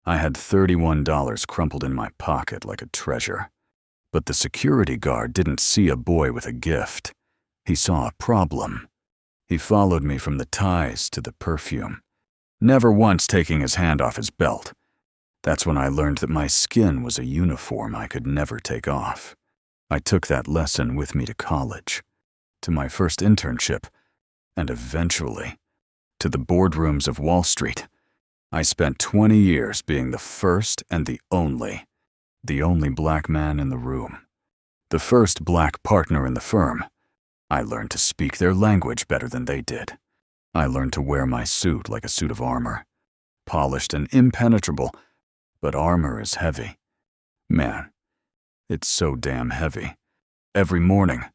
I had $31 crumpled in my pocket like a treasure. But the security guard didn't see a boy with a gift. He saw a problem. He followed me from the ties to the perfume, never once taking his hand off his belt. That's when I learned that my skin was a uniform I could never take off. I took that lesson with me to college, to my first internship, and eventually to the boardrooms of Wall Street. I spent 20 years being the first and the only black man in the room, the first black partner in the firm. I learned to speak their language better than they did. I learned to wear my suit like a suit of armor, polished and impenetrable, but armor is heavy. Man, it's so damn heavy. Every morning,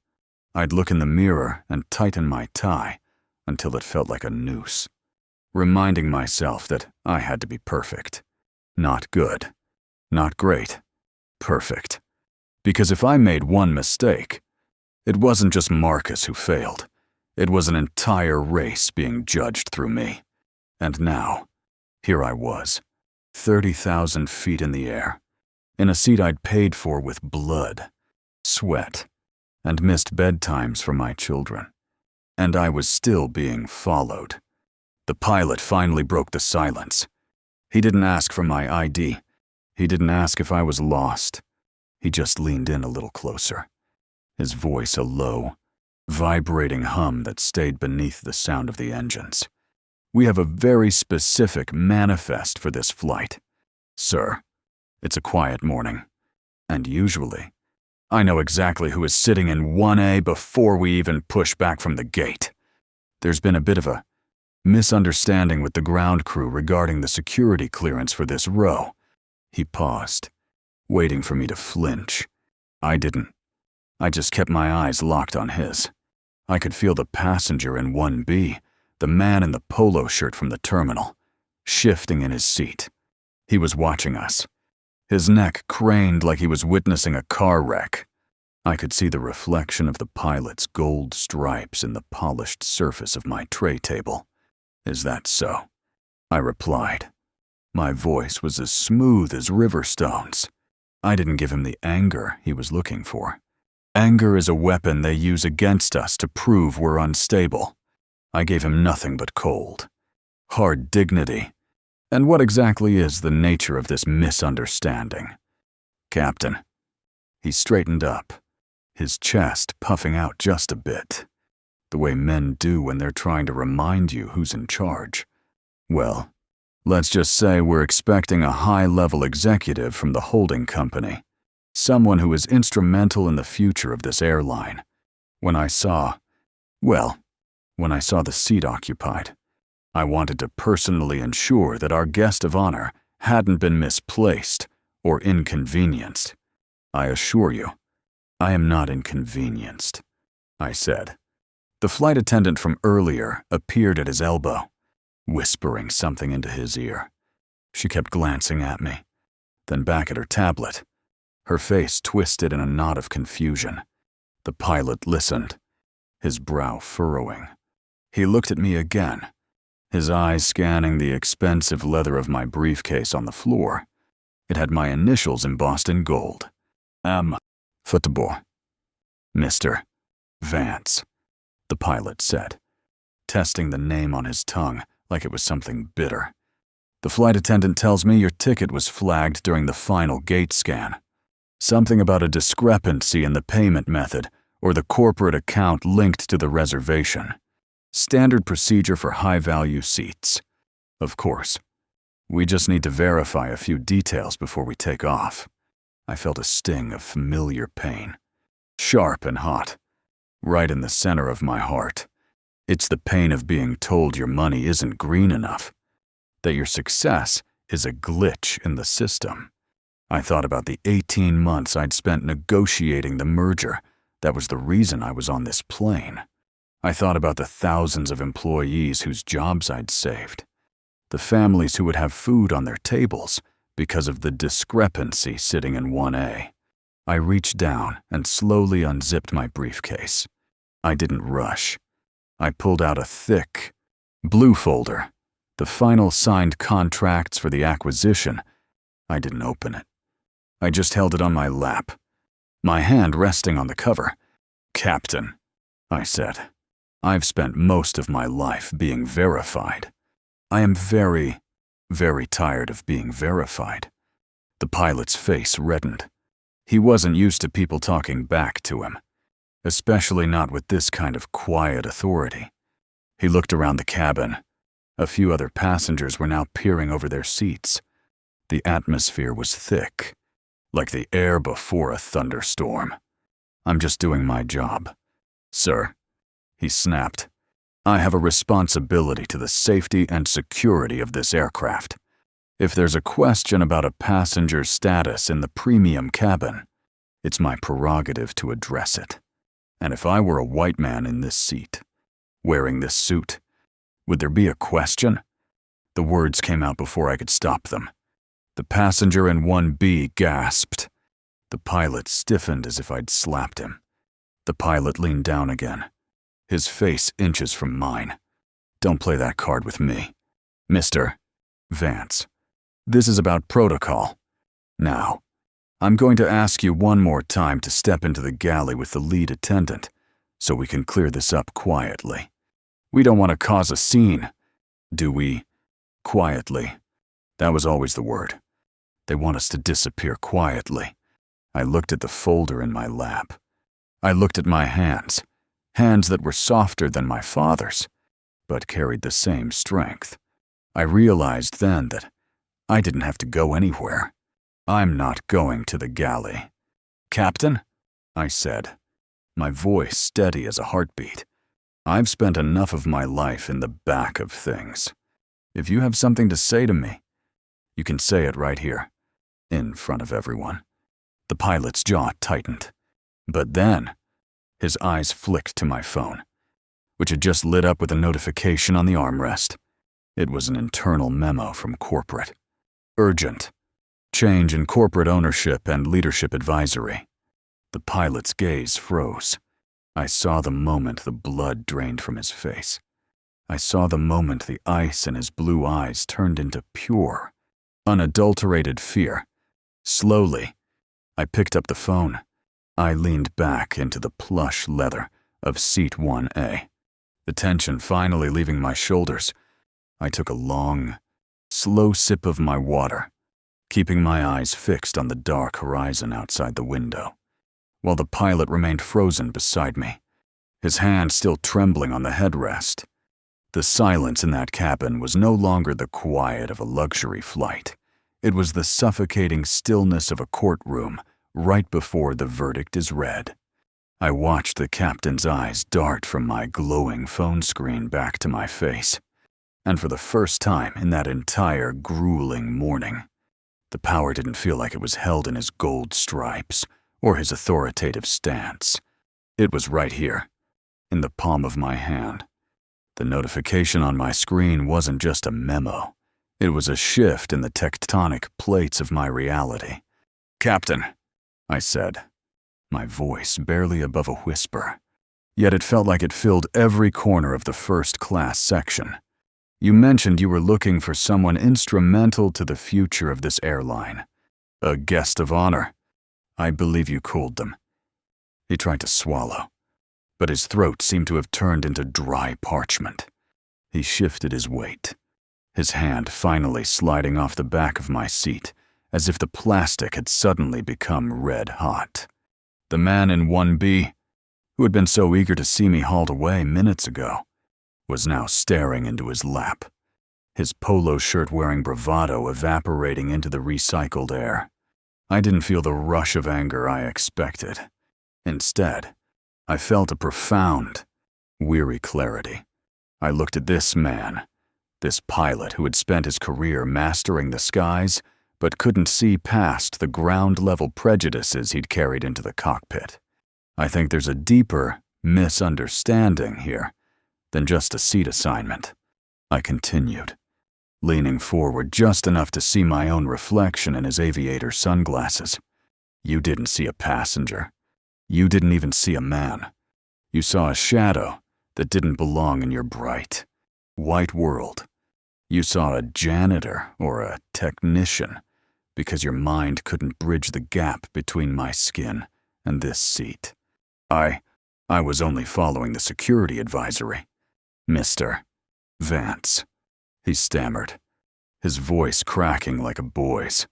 I'd look in the mirror and tighten my tie, until it felt like a noose, reminding myself that I had to be perfect. Not good, not great, perfect. Because if I made one mistake, it wasn't just Marcus who failed. It was an entire race being judged through me. And now, here I was, 30,000 feet in the air, in a seat I'd paid for with blood, sweat, and missed bedtimes for my children. And I was still being followed. The pilot finally broke the silence. He didn't ask for my ID. He didn't ask if I was lost. He just leaned in a little closer, his voice a low, vibrating hum that stayed beneath the sound of the engines. We have a very specific manifest for this flight. Sir, it's a quiet morning, and usually, I know exactly who is sitting in 1A before we even push back from the gate. There's been a bit of a misunderstanding with the ground crew regarding the security clearance for this row. He paused, waiting for me to flinch. I didn't. I just kept my eyes locked on his. I could feel the passenger in 1B, the man in the polo shirt from the terminal, shifting in his seat. He was watching us, his neck craned like he was witnessing a car wreck. I could see the reflection of the pilot's gold stripes in the polished surface of my tray table. Is that so? I replied. My voice was as smooth as river stones. I didn't give him the anger he was looking for. Anger is a weapon they use against us to prove we're unstable. I gave him nothing but cold, hard dignity. And what exactly is the nature of this misunderstanding? Captain. He straightened up, his chest puffing out just a bit, the way men do when they're trying to remind you who's in charge. Well, let's just say we're expecting a high-level executive from the holding company, someone who is instrumental in the future of this airline. When I saw the seat occupied, I wanted to personally ensure that our guest of honor hadn't been misplaced or inconvenienced. I assure you, I am not inconvenienced, I said. The flight attendant from earlier appeared at his elbow, whispering something into his ear. She kept glancing at me, then back at her tablet, her face twisted in a knot of confusion. The pilot listened, his brow furrowing. He looked at me again, his eyes scanning the expensive leather of my briefcase on the floor. It had my initials embossed in gold. M. Football. Mr. Vance, the pilot said, testing the name on his tongue like it was something bitter. The flight attendant tells me your ticket was flagged during the final gate scan. Something about a discrepancy in the payment method or the corporate account linked to the reservation. Standard procedure for high-value seats. Of course. We just need to verify a few details before we take off. I felt a sting of familiar pain, sharp and hot, right in the center of my heart. It's the pain of being told your money isn't green enough, that your success is a glitch in the system. I thought about the 18 months I'd spent negotiating the merger. That was the reason I was on this plane. I thought about the thousands of employees whose jobs I'd saved, the families who would have food on their tables because of the discrepancy sitting in 1A. I reached down and slowly unzipped my briefcase. I didn't rush. I pulled out a thick, blue folder, the final signed contracts for the acquisition. I didn't open it. I just held it on my lap, my hand resting on the cover. Captain, I said, I've spent most of my life being verified. I am very, very tired of being verified. The pilot's face reddened. He wasn't used to people talking back to him, especially not with this kind of quiet authority. He looked around the cabin. A few other passengers were now peering over their seats. The atmosphere was thick, like the air before a thunderstorm. I'm just doing my job. Sir, he snapped, I have a responsibility to the safety and security of this aircraft. If there's a question about a passenger's status in the premium cabin, it's my prerogative to address it. And if I were a white man in this seat, wearing this suit? Would there be a question? The words came out before I could stop them. The passenger in 1B gasped. The pilot stiffened as if I'd slapped him. The pilot leaned down again, his face inches from mine. Don't play that card with me. Mr. Vance, this is about protocol. Now, I'm going to ask you one more time to step into the galley with the lead attendant so we can clear this up quietly. We don't want to cause a scene, do we? Quietly. That was always the word. They want us to disappear quietly. I looked at the folder in my lap. I looked at my hands that were softer than my father's, but carried the same strength. I realized then that I didn't have to go anywhere. I'm not going to the galley. Captain, I said, my voice steady as a heartbeat. I've spent enough of my life in the back of things. If you have something to say to me, you can say it right here, in front of everyone. The pilot's jaw tightened. But then, his eyes flicked to my phone, which had just lit up with a notification on the armrest. It was an internal memo from corporate. Urgent. Change in corporate ownership and leadership advisory. The pilot's gaze froze. I saw the moment the blood drained from his face. I saw the moment the ice in his blue eyes turned into pure, unadulterated fear. Slowly, I picked up the phone. I leaned back into the plush leather of seat 1A. The tension finally leaving my shoulders, I took a long, slow sip of my water, keeping my eyes fixed on the dark horizon outside the window, while the pilot remained frozen beside me, his hand still trembling on the headrest. The silence in that cabin was no longer the quiet of a luxury flight. It was the suffocating stillness of a courtroom right before the verdict is read. I watched the captain's eyes dart from my glowing phone screen back to my face, and for the first time in that entire grueling morning, the power didn't feel like it was held in his gold stripes or his authoritative stance. It was right here, in the palm of my hand. The notification on my screen wasn't just a memo. It was a shift in the tectonic plates of my reality. Captain, I said, my voice barely above a whisper, yet it felt like it filled every corner of the first-class section. You mentioned you were looking for someone instrumental to the future of this airline. A guest of honor. I believe you called them. He tried to swallow, but his throat seemed to have turned into dry parchment. He shifted his weight, his hand finally sliding off the back of my seat, as if the plastic had suddenly become red hot. The man in 1B, who had been so eager to see me hauled away minutes ago, was now staring into his lap, his polo shirt wearing bravado evaporating into the recycled air. I didn't feel the rush of anger I expected. Instead, I felt a profound, weary clarity. I looked at this man, this pilot who had spent his career mastering the skies, but couldn't see past the ground-level prejudices he'd carried into the cockpit. I think there's a deeper misunderstanding here than just a seat assignment, I continued, leaning forward just enough to see my own reflection in his aviator sunglasses. You didn't see a passenger. You didn't even see a man. You saw a shadow that didn't belong in your bright, white world. You saw a janitor or a technician because your mind couldn't bridge the gap between my skin and this seat. I was only following the security advisory. Mr. Vance, he stammered, his voice cracking like a boy's.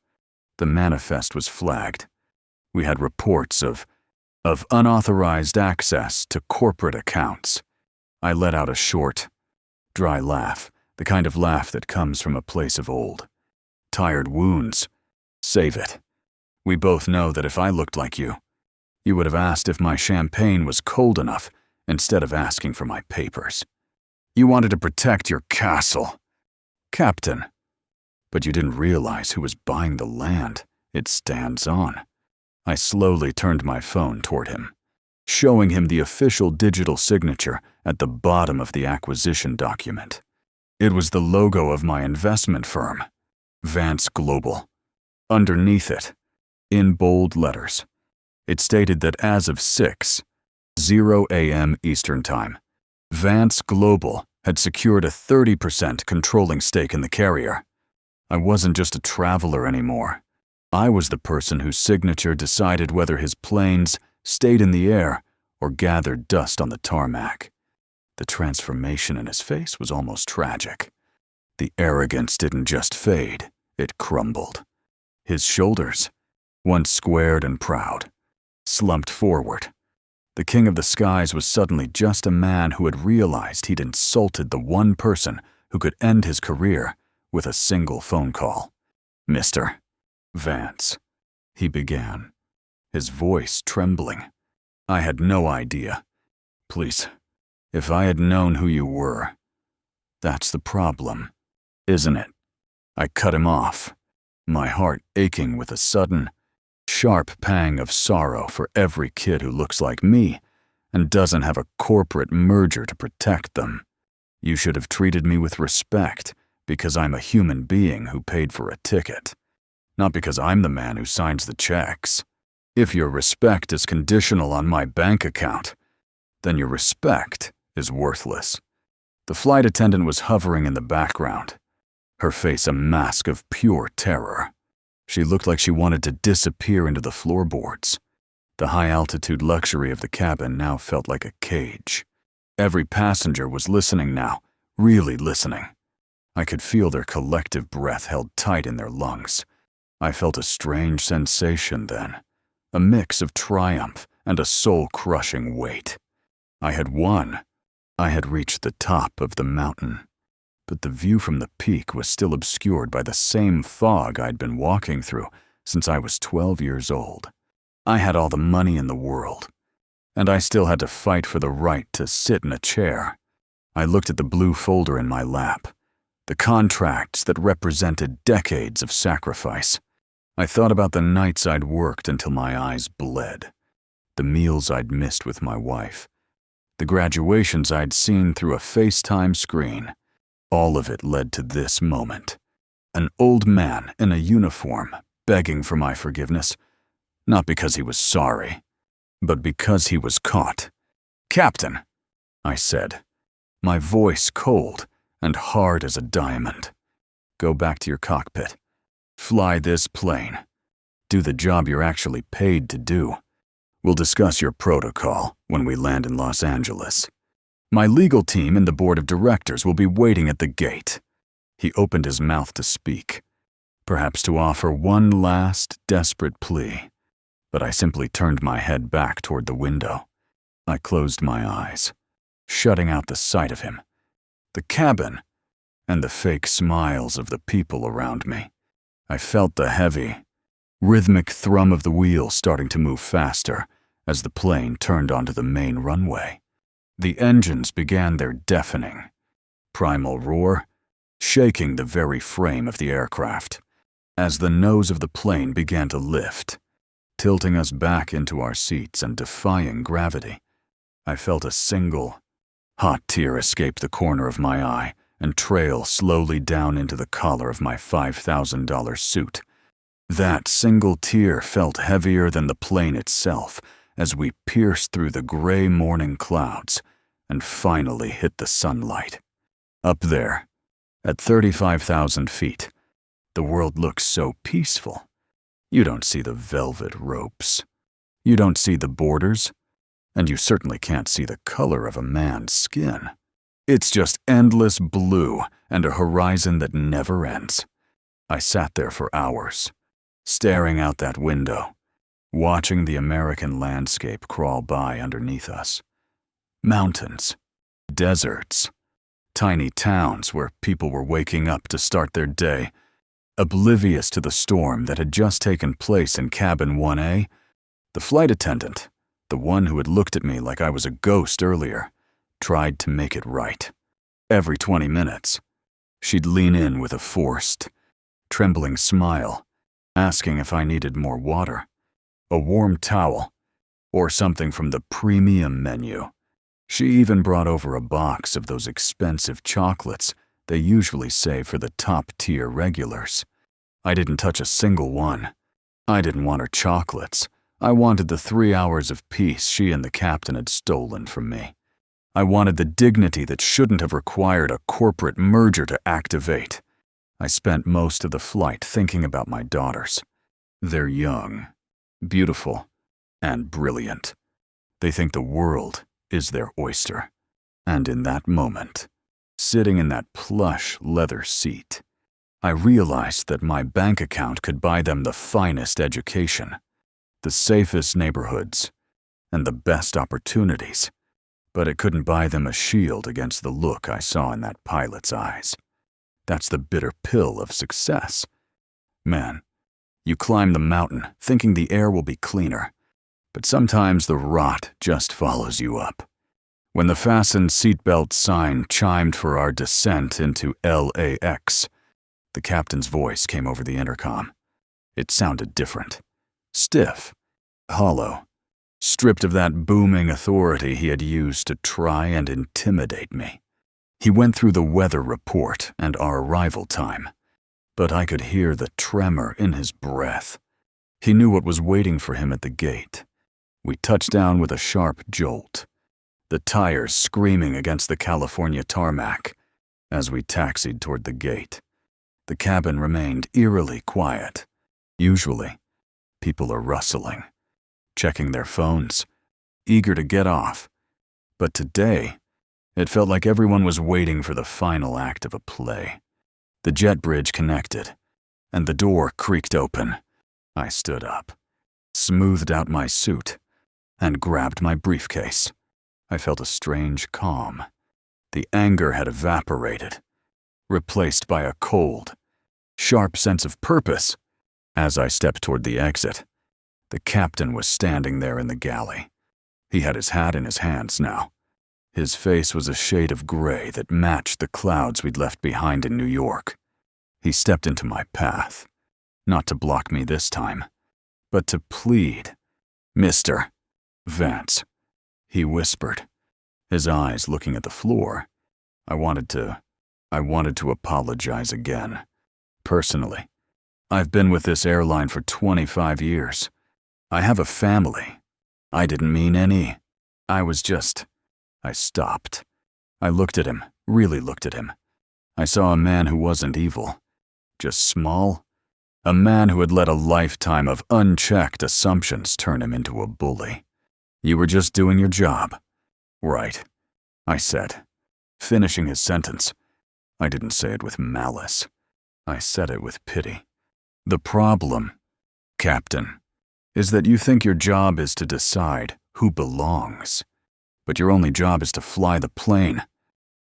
The manifest was flagged. We had reports of unauthorized access to corporate accounts. I let out a short, dry laugh, the kind of laugh that comes from a place of old. Tired wounds. Save it. We both know that if I looked like you would have asked if my champagne was cold enough instead of asking for my papers. You wanted to protect your castle, Captain. But you didn't realize who was buying the land it stands on. I slowly turned my phone toward him. showing him the official digital signature at the bottom of the acquisition document. It was the logo of my investment firm, Vance Global. Underneath it, in bold letters, it stated that as of 6:00 a.m. Eastern Time, Vance Global had secured a 30% controlling stake in the carrier. I wasn't just a traveler anymore. I was the person whose signature decided whether his planes stayed in the air or gathered dust on the tarmac. The transformation in his face was almost tragic. The arrogance didn't just fade, it crumbled. His shoulders, once squared and proud, slumped forward. The king of the skies was suddenly just a man who had realized he'd insulted the one person who could end his career with a single phone call. "Mr. Vance," he began, his voice trembling. "I had no idea. Please, if I had known who you were." "That's the problem, isn't it?" I cut him off, my heart aching with a sudden, sharp pang of sorrow for every kid who looks like me and doesn't have a corporate merger to protect them. "You should have treated me with respect because I'm a human being who paid for a ticket, not because I'm the man who signs the checks. If your respect is conditional on my bank account, then your respect is worthless." The flight attendant was hovering in the background, her face a mask of pure terror. She looked like she wanted to disappear into the floorboards. The high-altitude luxury of the cabin now felt like a cage. Every passenger was listening now, really listening. I could feel their collective breath held tight in their lungs. I felt a strange sensation then, a mix of triumph and a soul-crushing weight. I had won. I had reached the top of the mountain. But the view from the peak was still obscured by the same fog I'd been walking through since I was 12 years old. I had all the money in the world, and I still had to fight for the right to sit in a chair. I looked at the blue folder in my lap, the contracts that represented decades of sacrifice. I thought about the nights I'd worked until my eyes bled, the meals I'd missed with my wife, the graduations I'd seen through a FaceTime screen. All of it led to this moment. An old man in a uniform begging for my forgiveness, not because he was sorry, but because he was caught. "Captain," I said, my voice cold and hard as a diamond. "Go back to your cockpit. Fly this plane. Do the job you're actually paid to do. We'll discuss your protocol when we land in Los Angeles. My legal team and the board of directors will be waiting at the gate." He opened his mouth to speak, perhaps to offer one last desperate plea, but I simply turned my head back toward the window. I closed my eyes, shutting out the sight of him, the cabin, and the fake smiles of the people around me. I felt the heavy, rhythmic thrum of the wheels starting to move faster as the plane turned onto the main runway. The engines began their deafening, primal roar, shaking the very frame of the aircraft. As the nose of the plane began to lift, tilting us back into our seats and defying gravity, I felt a single, hot tear escape the corner of my eye and trail slowly down into the collar of my $5,000 suit. That single tear felt heavier than the plane itself as we pierced through the gray morning clouds and finally hit the sunlight. Up there, at 35,000 feet, the world looks so peaceful. You don't see the velvet ropes. You don't see the borders, and you certainly can't see the color of a man's skin. It's just endless blue and a horizon that never ends. I sat there for hours, staring out that window, watching the American landscape crawl by underneath us. Mountains, deserts, tiny towns where people were waking up to start their day, oblivious to the storm that had just taken place in cabin 1A. The flight attendant, the one who had looked at me like I was a ghost earlier, tried to make it right. Every 20 minutes, she'd lean in with a forced, trembling smile, asking if I needed more water, a warm towel, or something from the premium menu. She even brought over a box of those expensive chocolates they usually save for the top-tier regulars. I didn't touch a single one. I didn't want her chocolates. I wanted the 3 hours of peace she and the captain had stolen from me. I wanted the dignity that shouldn't have required a corporate merger to activate. I spent most of the flight thinking about my daughters. They're young, beautiful, and brilliant. They think the world is their oyster. And in that moment, sitting in that plush leather seat, I realized that my bank account could buy them the finest education, the safest neighborhoods, and the best opportunities, but it couldn't buy them a shield against the look I saw in that pilot's eyes. That's the bitter pill of success. Man, you climb the mountain thinking the air will be cleaner, but sometimes the rot just follows you up. When the fastened seatbelt sign chimed for our descent into LAX, the captain's voice came over the intercom. It sounded different, stiff, hollow, stripped of that booming authority he had used to try and intimidate me. He went through the weather report and our arrival time, but I could hear the tremor in his breath. He knew what was waiting for him at the gate. We touched down with a sharp jolt, the tires screaming against the California tarmac as we taxied toward the gate. The cabin remained eerily quiet. Usually, people are rustling, checking their phones, eager to get off. But today, it felt like everyone was waiting for the final act of a play. The jet bridge connected, and the door creaked open. I stood up, smoothed out my suit, and grabbed my briefcase. I felt a strange calm. The anger had evaporated, replaced by a cold, sharp sense of purpose. As I stepped toward the exit, the captain was standing there in the galley. He had his hat in his hands now. His face was a shade of gray that matched the clouds we'd left behind in New York. He stepped into my path, not to block me this time, but to plead. "Mr. Vance," he whispered, his eyes looking at the floor. I wanted to apologize again. Personally, I've been with this airline for 25 years. I have a family. I didn't mean any. I stopped. I looked at him, really looked at him. I saw a man who wasn't evil, just small. A man who had let a lifetime of unchecked assumptions turn him into a bully. "You were just doing your job." "Right," I said, finishing his sentence. I didn't say it with malice. I said it with pity. "The problem, Captain, is that you think your job is to decide who belongs. But your only job is to fly the plane.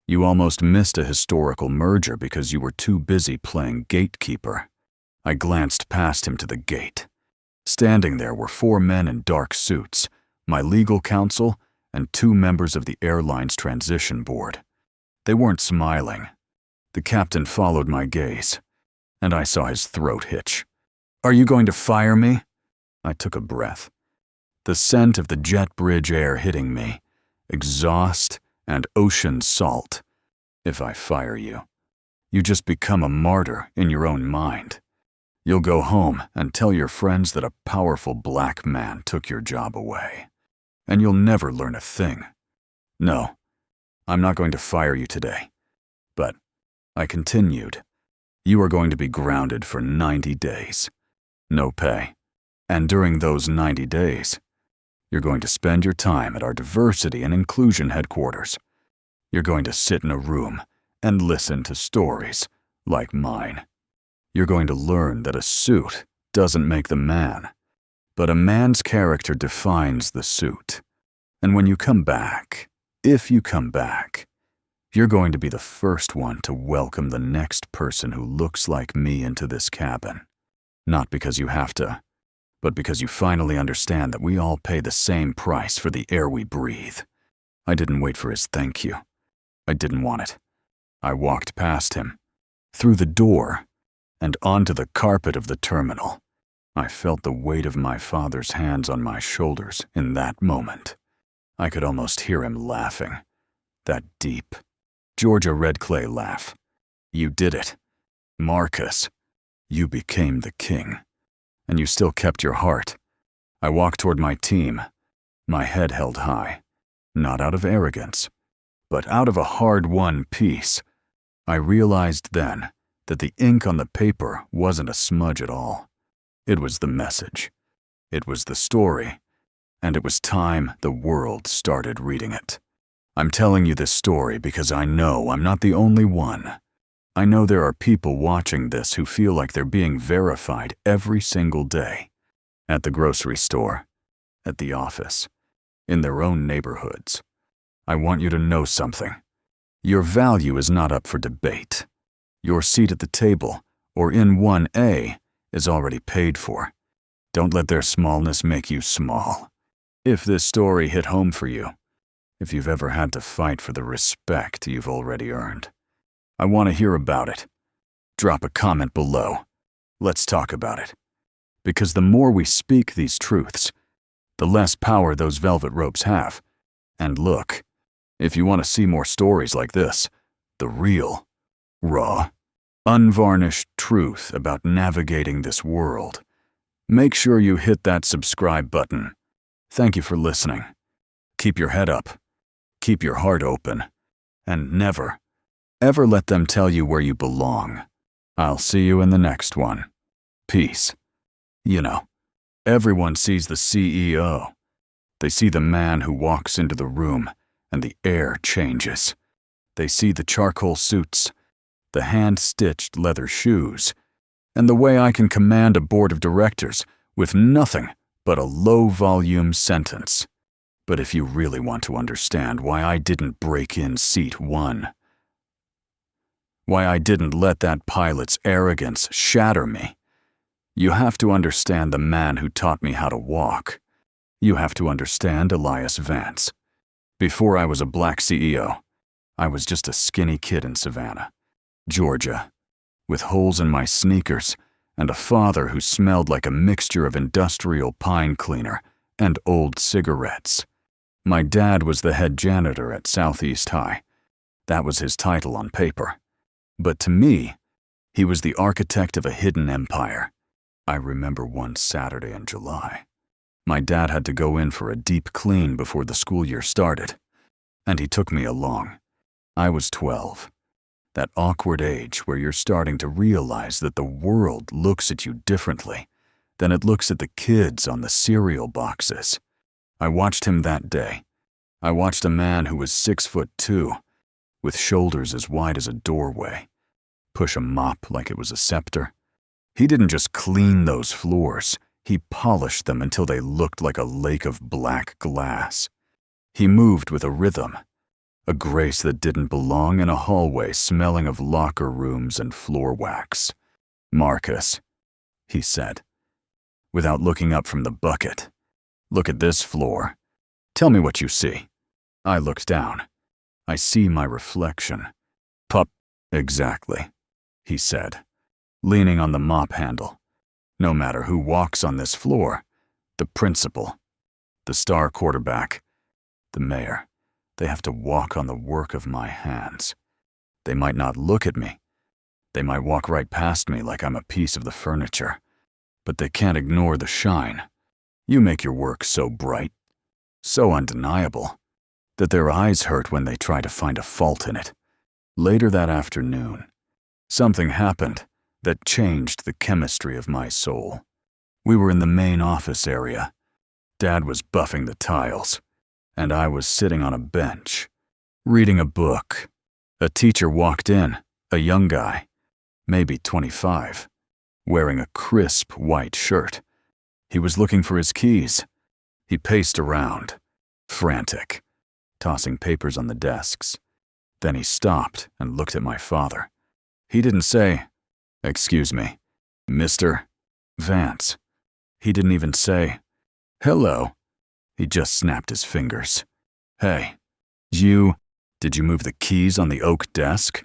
You almost missed a historical merger because you were too busy playing gatekeeper." I glanced past him to the gate. Standing there were 4 men in dark suits, my legal counsel, and 2 members of the airline's transition board. They weren't smiling. The captain followed my gaze, and I saw his throat hitch. "Are you going to fire me?" I took a breath. The scent of the jet bridge air hitting me, exhaust and ocean salt. "If I fire you, you just become a martyr in your own mind. You'll go home and tell your friends that a powerful black man took your job away, and you'll never learn a thing. No, I'm not going to fire you today. But," I continued, "you are going to be grounded for 90 days. No pay. And during those 90 days, you're going to spend your time at our diversity and inclusion headquarters. You're going to sit in a room and listen to stories like mine. You're going to learn that a suit doesn't make the man, but a man's character defines the suit. And when you come back, if you come back, you're going to be the first one to welcome the next person who looks like me into this cabin. Not because you have to, but because you finally understand that we all pay the same price for the air we breathe." I didn't wait for his thank you. I didn't want it. I walked past him, through the door, and onto the carpet of the terminal. I felt the weight of my father's hands on my shoulders in that moment. I could almost hear him laughing. That deep, Georgia red clay laugh. You did it. Marcus, you became the king. And you still kept your heart. I walked toward my team, my head held high, not out of arrogance, but out of a hard-won peace. I realized then that the ink on the paper wasn't a smudge at all. It was the message. It was the story. And it was time the world started reading it. I'm telling you this story because I know I'm not the only one. I know there are people watching this who feel like they're being verified every single day. At the grocery store, at the office, in their own neighborhoods. I want you to know something. Your value is not up for debate. Your seat at the table, or in 1A, is already paid for. Don't let their smallness make you small. If this story hit home for you, if you've ever had to fight for the respect you've already earned, I want to hear about it. Drop a comment below. Let's talk about it. Because the more we speak these truths, the less power those velvet ropes have. And look, if you want to see more stories like this, the real, raw, unvarnished truth about navigating this world, make sure you hit that subscribe button. Thank you for listening. Keep your head up, keep your heart open, and never, ever let them tell you where you belong. I'll see you in the next one. Peace. You know, everyone sees the CEO. They see the man who walks into the room and the air changes. They see the charcoal suits, the hand-stitched leather shoes, and the way I can command a board of directors with nothing but a low-volume sentence. But if you really want to understand why I didn't break in seat 1, why I didn't let that pilot's arrogance shatter me, you have to understand the man who taught me how to walk. You have to understand Elias Vance. Before I was a blackceo, I was just a skinny kid in Savannah, Georgia, with holes in my sneakers and a father who smelled like a mixture of industrial pine cleaner and old cigarettes. My dad was the head janitor at Southeast High. That was his title on paper. But to me, he was the architect of a hidden empire. I remember one Saturday in July. My dad had to go in for a deep clean before the school year started, and he took me along. I was 12, that awkward age where you're starting to realize that the world looks at you differently than it looks at the kids on the cereal boxes. I watched him that day. I watched a man who was 6'2", with shoulders as wide as a doorway, push a mop like it was a scepter. He didn't just clean those floors, he polished them until they looked like a lake of black glass. He moved with a rhythm, a grace that didn't belong in a hallway smelling of locker rooms and floor wax. "Marcus," he said, without looking up from the bucket, "look at this floor. Tell me what you see." I looked down. "I see my reflection." "Exactly," he said, leaning on the mop handle. "No matter who walks on this floor, the principal, the star quarterback, the mayor, they have to walk on the work of my hands. They might not look at me. They might walk right past me like I'm a piece of the furniture, but they can't ignore the shine. You make your work so bright, so undeniable, that their eyes hurt when they try to find a fault in it." Later that afternoon, something happened that changed the chemistry of my soul. We were in the main office area. Dad was buffing the tiles, and I was sitting on a bench, reading a book. A teacher walked in, a young guy, maybe 25, wearing a crisp white shirt. He was looking for his keys. He paced around, frantic, tossing papers on the desks. Then he stopped and looked at my father. He didn't say, "Excuse me, Mr. Vance." He didn't even say, "Hello." He just snapped his fingers. "Hey, did you move the keys on the oak desk?"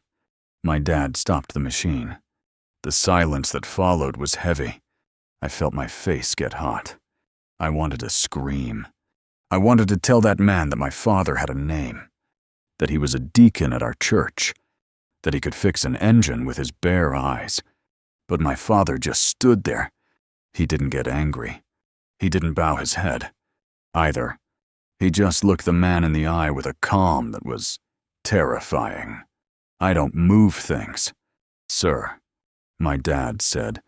My dad stopped the machine. The silence that followed was heavy. I felt my face get hot. I wanted to scream. I wanted to tell that man that my father had a name, that he was a deacon at our church, that he could fix an engine with his bare eyes. But my father just stood there. He didn't get angry. He didn't bow his head, either. He just looked the man in the eye with a calm that was terrifying. "I don't move things, sir," my dad said,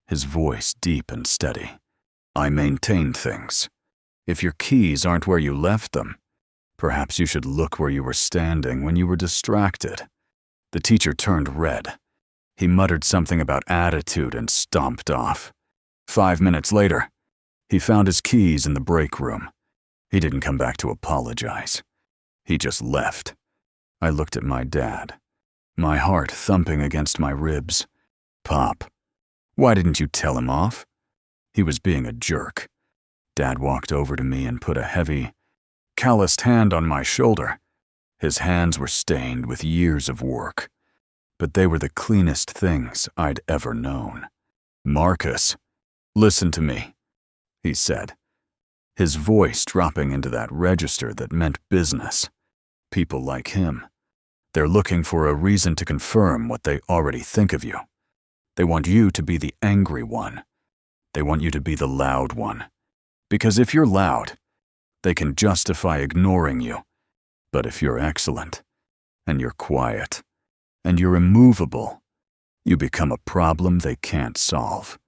his voice deep and steady. "I maintain things. If your keys aren't where you left them, perhaps you should look where you were standing when you were distracted." The teacher turned red. He muttered something about attitude and stomped off. 5 minutes later, he found his keys in the break room. He didn't come back to apologize. He just left. I looked at my dad, my heart thumping against my ribs. "Pop, why didn't you tell him off?" He was being a jerk. Dad walked over to me and put a heavy, calloused hand on my shoulder. His hands were stained with years of work, but they were the cleanest things I'd ever known. "Marcus, listen to me," he said, his voice dropping into that register that meant business. "People like him, they're looking for a reason to confirm what they already think of you. They want you to be the angry one. They want you to be the loud one. Because if you're loud, they can justify ignoring you. But if you're excellent, and you're quiet, and you're immovable, you become a problem they can't solve.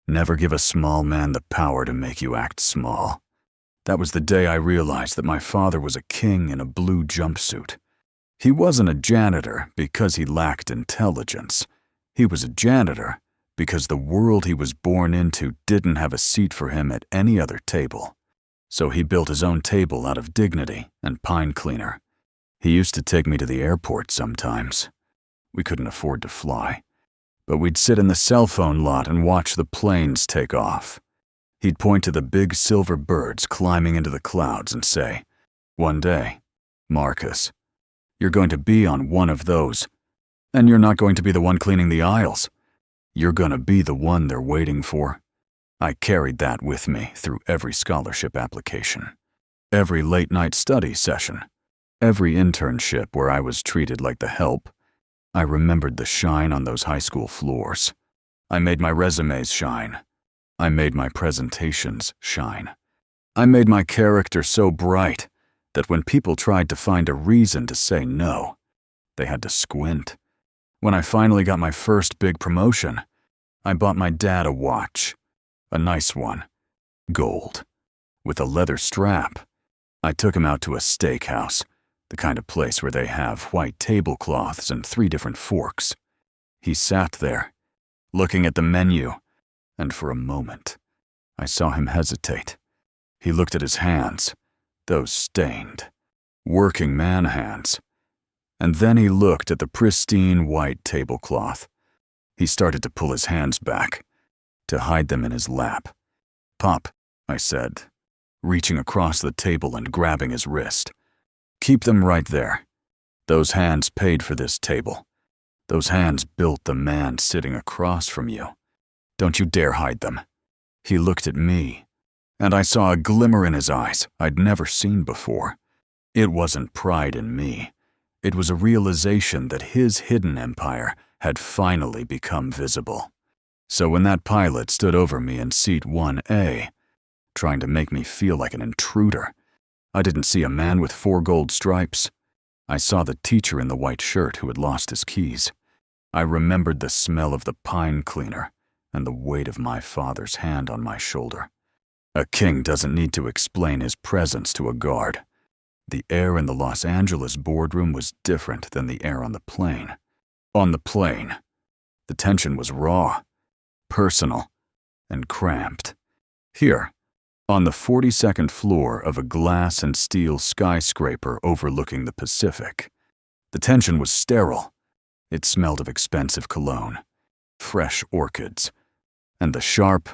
Never give a small man the power to make you act small." That was the day I realized that my father was a king in a blue jumpsuit. He wasn't a janitor because he lacked intelligence. He was a janitor because the world he was born into didn't have a seat for him at any other table. So he built his own table out of dignity and pine cleaner. He used to take me to the airport sometimes. We couldn't afford to fly, but we'd sit in the cell phone lot and watch the planes take off. He'd point to the big silver birds climbing into the clouds and say, "One day, Marcus, you're going to be on one of those, and you're not going to be the one cleaning the aisles. You're going to be the one they're waiting for." I carried that with me through every scholarship application, every late-night study session, every internship where I was treated like the help. I remembered the shine on those high school floors. I made my resumes shine. I made my presentations shine. I made my character so bright that when people tried to find a reason to say no, they had to squint. When I finally got my first big promotion, I bought my dad a watch, a nice one, gold, with a leather strap. I took him out to a steakhouse, the kind of place where they have white tablecloths and 3 different forks. He sat there, looking at the menu, and for a moment, I saw him hesitate. He looked at his hands, those stained, working man hands, and then he looked at the pristine white tablecloth. He started to pull his hands back, to hide them in his lap. "Pop," I said, reaching across the table and grabbing his wrist. "Keep them right there. Those hands paid for this table. Those hands built the man sitting across from you. Don't you dare hide them." He looked at me, and I saw a glimmer in his eyes I'd never seen before. It wasn't pride in me. It was a realization that his hidden empire had finally become visible. So when that pilot stood over me in seat 1A, trying to make me feel like an intruder, I didn't see a man with 4 gold stripes. I saw the teacher in the white shirt who had lost his keys. I remembered the smell of the pine cleaner and the weight of my father's hand on my shoulder. A king doesn't need to explain his presence to a guard. The air in the Los Angeles boardroom was different than the air on the plane. On the plane, the tension was raw, personal, and cramped. Here, on the 42nd floor of a glass and steel skyscraper overlooking the Pacific, the tension was sterile. It smelled of expensive cologne, fresh orchids, and the sharp,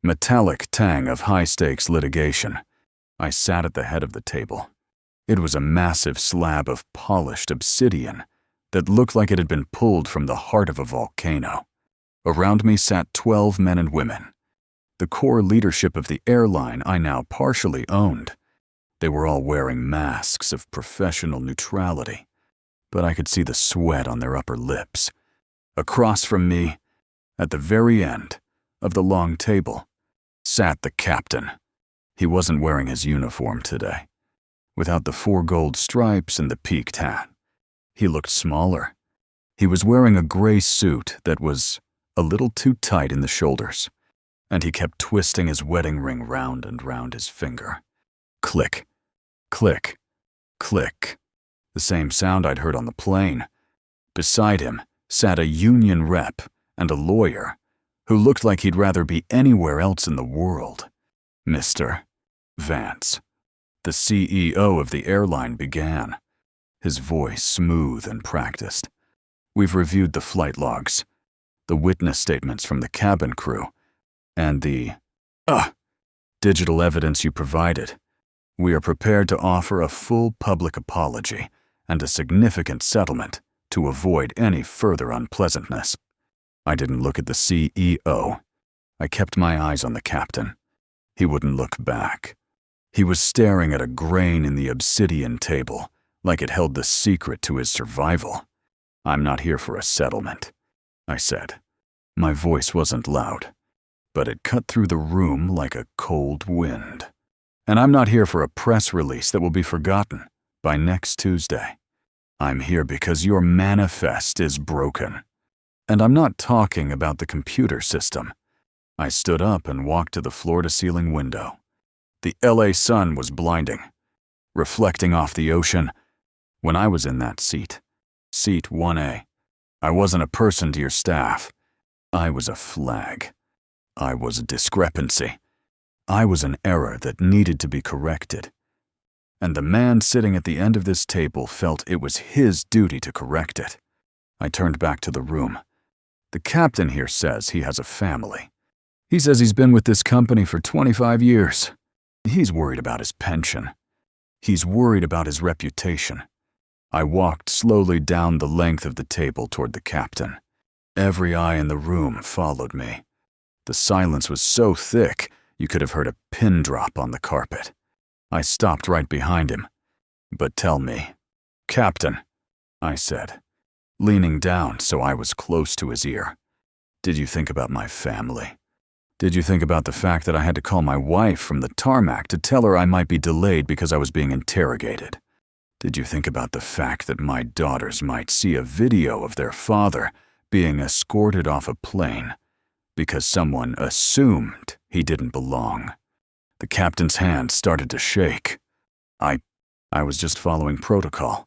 metallic tang of high-stakes litigation. I sat at the head of the table. It was a massive slab of polished obsidian that looked like it had been pulled from the heart of a volcano. Around me sat 12 men and women, the core leadership of the airline I now partially owned. They were all wearing masks of professional neutrality, but I could see the sweat on their upper lips. Across from me, at the very end of the long table, sat the captain. He wasn't wearing his uniform today, without the 4 gold stripes and the peaked hat. He looked smaller. He was wearing a gray suit that was a little too tight in the shoulders, and he kept twisting his wedding ring round and round his finger. Click, click, click. The same sound I'd heard on the plane. Beside him sat a union rep and a lawyer who looked like he'd rather be anywhere else in the world. Mr. Vance, the CEO of the airline, began, his voice smooth and practiced. We've reviewed the flight logs, the witness statements from the cabin crew, and the digital evidence you provided. We are prepared to offer a full public apology and a significant settlement to avoid any further unpleasantness. I didn't look at the CEO. I kept my eyes on the captain. He wouldn't look back. He was staring at a grain in the obsidian table, like it held the secret to his survival. I'm not here for a settlement, I said. My voice wasn't loud, but it cut through the room like a cold wind. And I'm not here for a press release that will be forgotten by next Tuesday. I'm here because your manifest is broken. And I'm not talking about the computer system. I stood up and walked to the floor-to-ceiling window. The LA sun was blinding, reflecting off the ocean. When I was in that seat 1A, I wasn't a person to your staff. I was a flag. I was a discrepancy. I was an error that needed to be corrected. And the man sitting at the end of this table felt it was his duty to correct it. I turned back to the room. The captain here says he has a family. He says he's been with this company for 25 years. He's worried about his pension. He's worried about his reputation. I walked slowly down the length of the table toward the captain. Every eye in the room followed me. The silence was so thick, you could have heard a pin drop on the carpet. I stopped right behind him. But tell me, Captain, I said, leaning down so I was close to his ear. Did you think about my family? Did you think about the fact that I had to call my wife from the tarmac to tell her I might be delayed because I was being interrogated? Did you think about the fact that my daughters might see a video of their father being escorted off a plane because someone assumed he didn't belong? The captain's hand started to shake. I was just following protocol.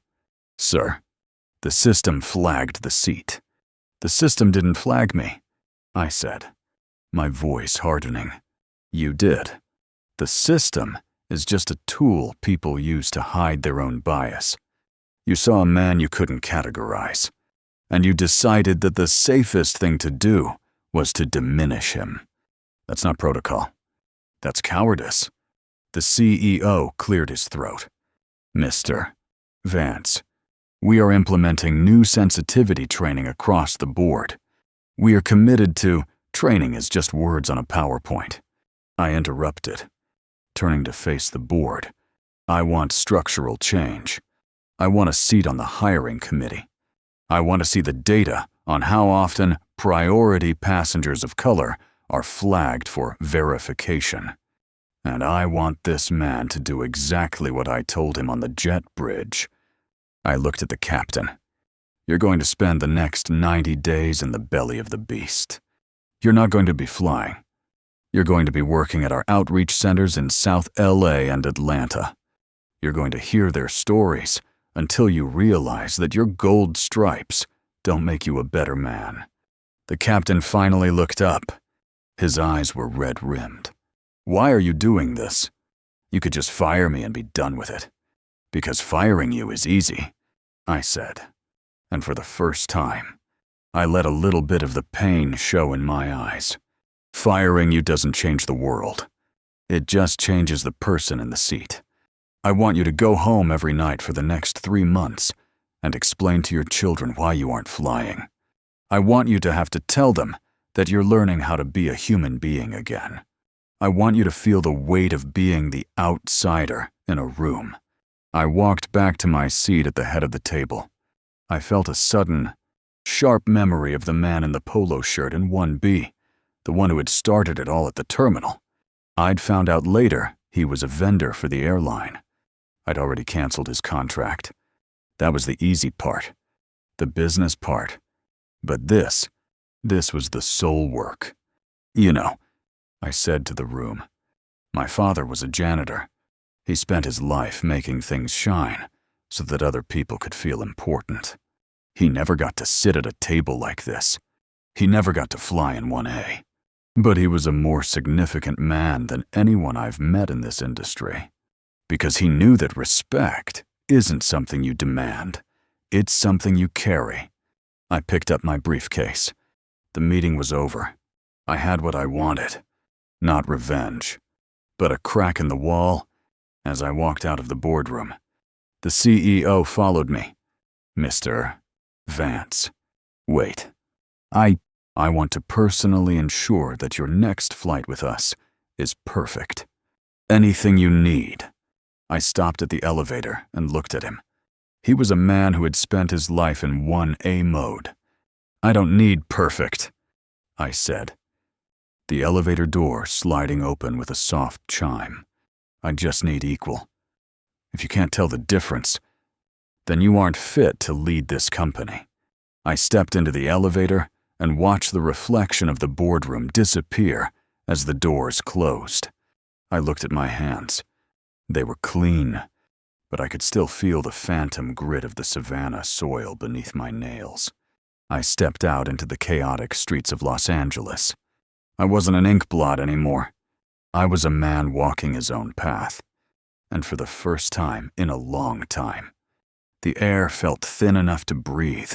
Sir, the system flagged the seat. The system didn't flag me, I said, my voice hardening. You did. The system is just a tool people use to hide their own bias. You saw a man you couldn't categorize, and you decided that the safest thing to do was to diminish him. That's not protocol. That's cowardice. The CEO cleared his throat. Mr. Vance, we are implementing new sensitivity training across the board. We are committed to training is just words on a PowerPoint. I interrupted, turning to face the board. I want structural change. I want a seat on the hiring committee. I want to see the data on how often priority passengers of color are flagged for verification. And I want this man to do exactly what I told him on the jet bridge. I looked at the captain. You're going to spend the next 90 days in the belly of the beast. You're not going to be flying. You're going to be working at our outreach centers in South LA and Atlanta. You're going to hear their stories until you realize that your gold stripes don't make you a better man. The captain finally looked up. His eyes were red-rimmed. Why are you doing this? You could just fire me and be done with it. Because firing you is easy, I said. And for the first time, I let a little bit of the pain show in my eyes. Firing you doesn't change the world. It just changes the person in the seat. I want you to go home every night for the next 3 months and explain to your children why you aren't flying. I want you to have to tell them that you're learning how to be a human being again. I want you to feel the weight of being the outsider in a room. I walked back to my seat at the head of the table. I felt a sudden, sharp memory of the man in the polo shirt in 1B, the one who had started it all at the terminal. I'd found out later he was a vendor for the airline. I'd already canceled his contract. That was the easy part, the business part. But this was the soul work. You know, I said to the room. My father was a janitor. He spent his life making things shine so that other people could feel important. He never got to sit at a table like this. He never got to fly in 1A. But he was a more significant man than anyone I've met in this industry. Because he knew that respect isn't something you demand. It's something you carry. I picked up my briefcase. The meeting was over. I had what I wanted. Not revenge, but a crack in the wall as I walked out of the boardroom. The CEO followed me. Mr. Vance, wait. I want to personally ensure that your next flight with us is perfect. Anything you need. I stopped at the elevator and looked at him. He was a man who had spent his life in 1A mode. I don't need perfect, I said. The elevator door sliding open with a soft chime. I just need equal. If you can't tell the difference, then you aren't fit to lead this company. I stepped into the elevator and watched the reflection of the boardroom disappear as the doors closed. I looked at my hands. They were clean, but I could still feel the phantom grit of the savanna soil beneath my nails. I stepped out into the chaotic streets of Los Angeles. I wasn't an ink blot anymore. I was a man walking his own path. And for the first time in a long time, the air felt thin enough to breathe.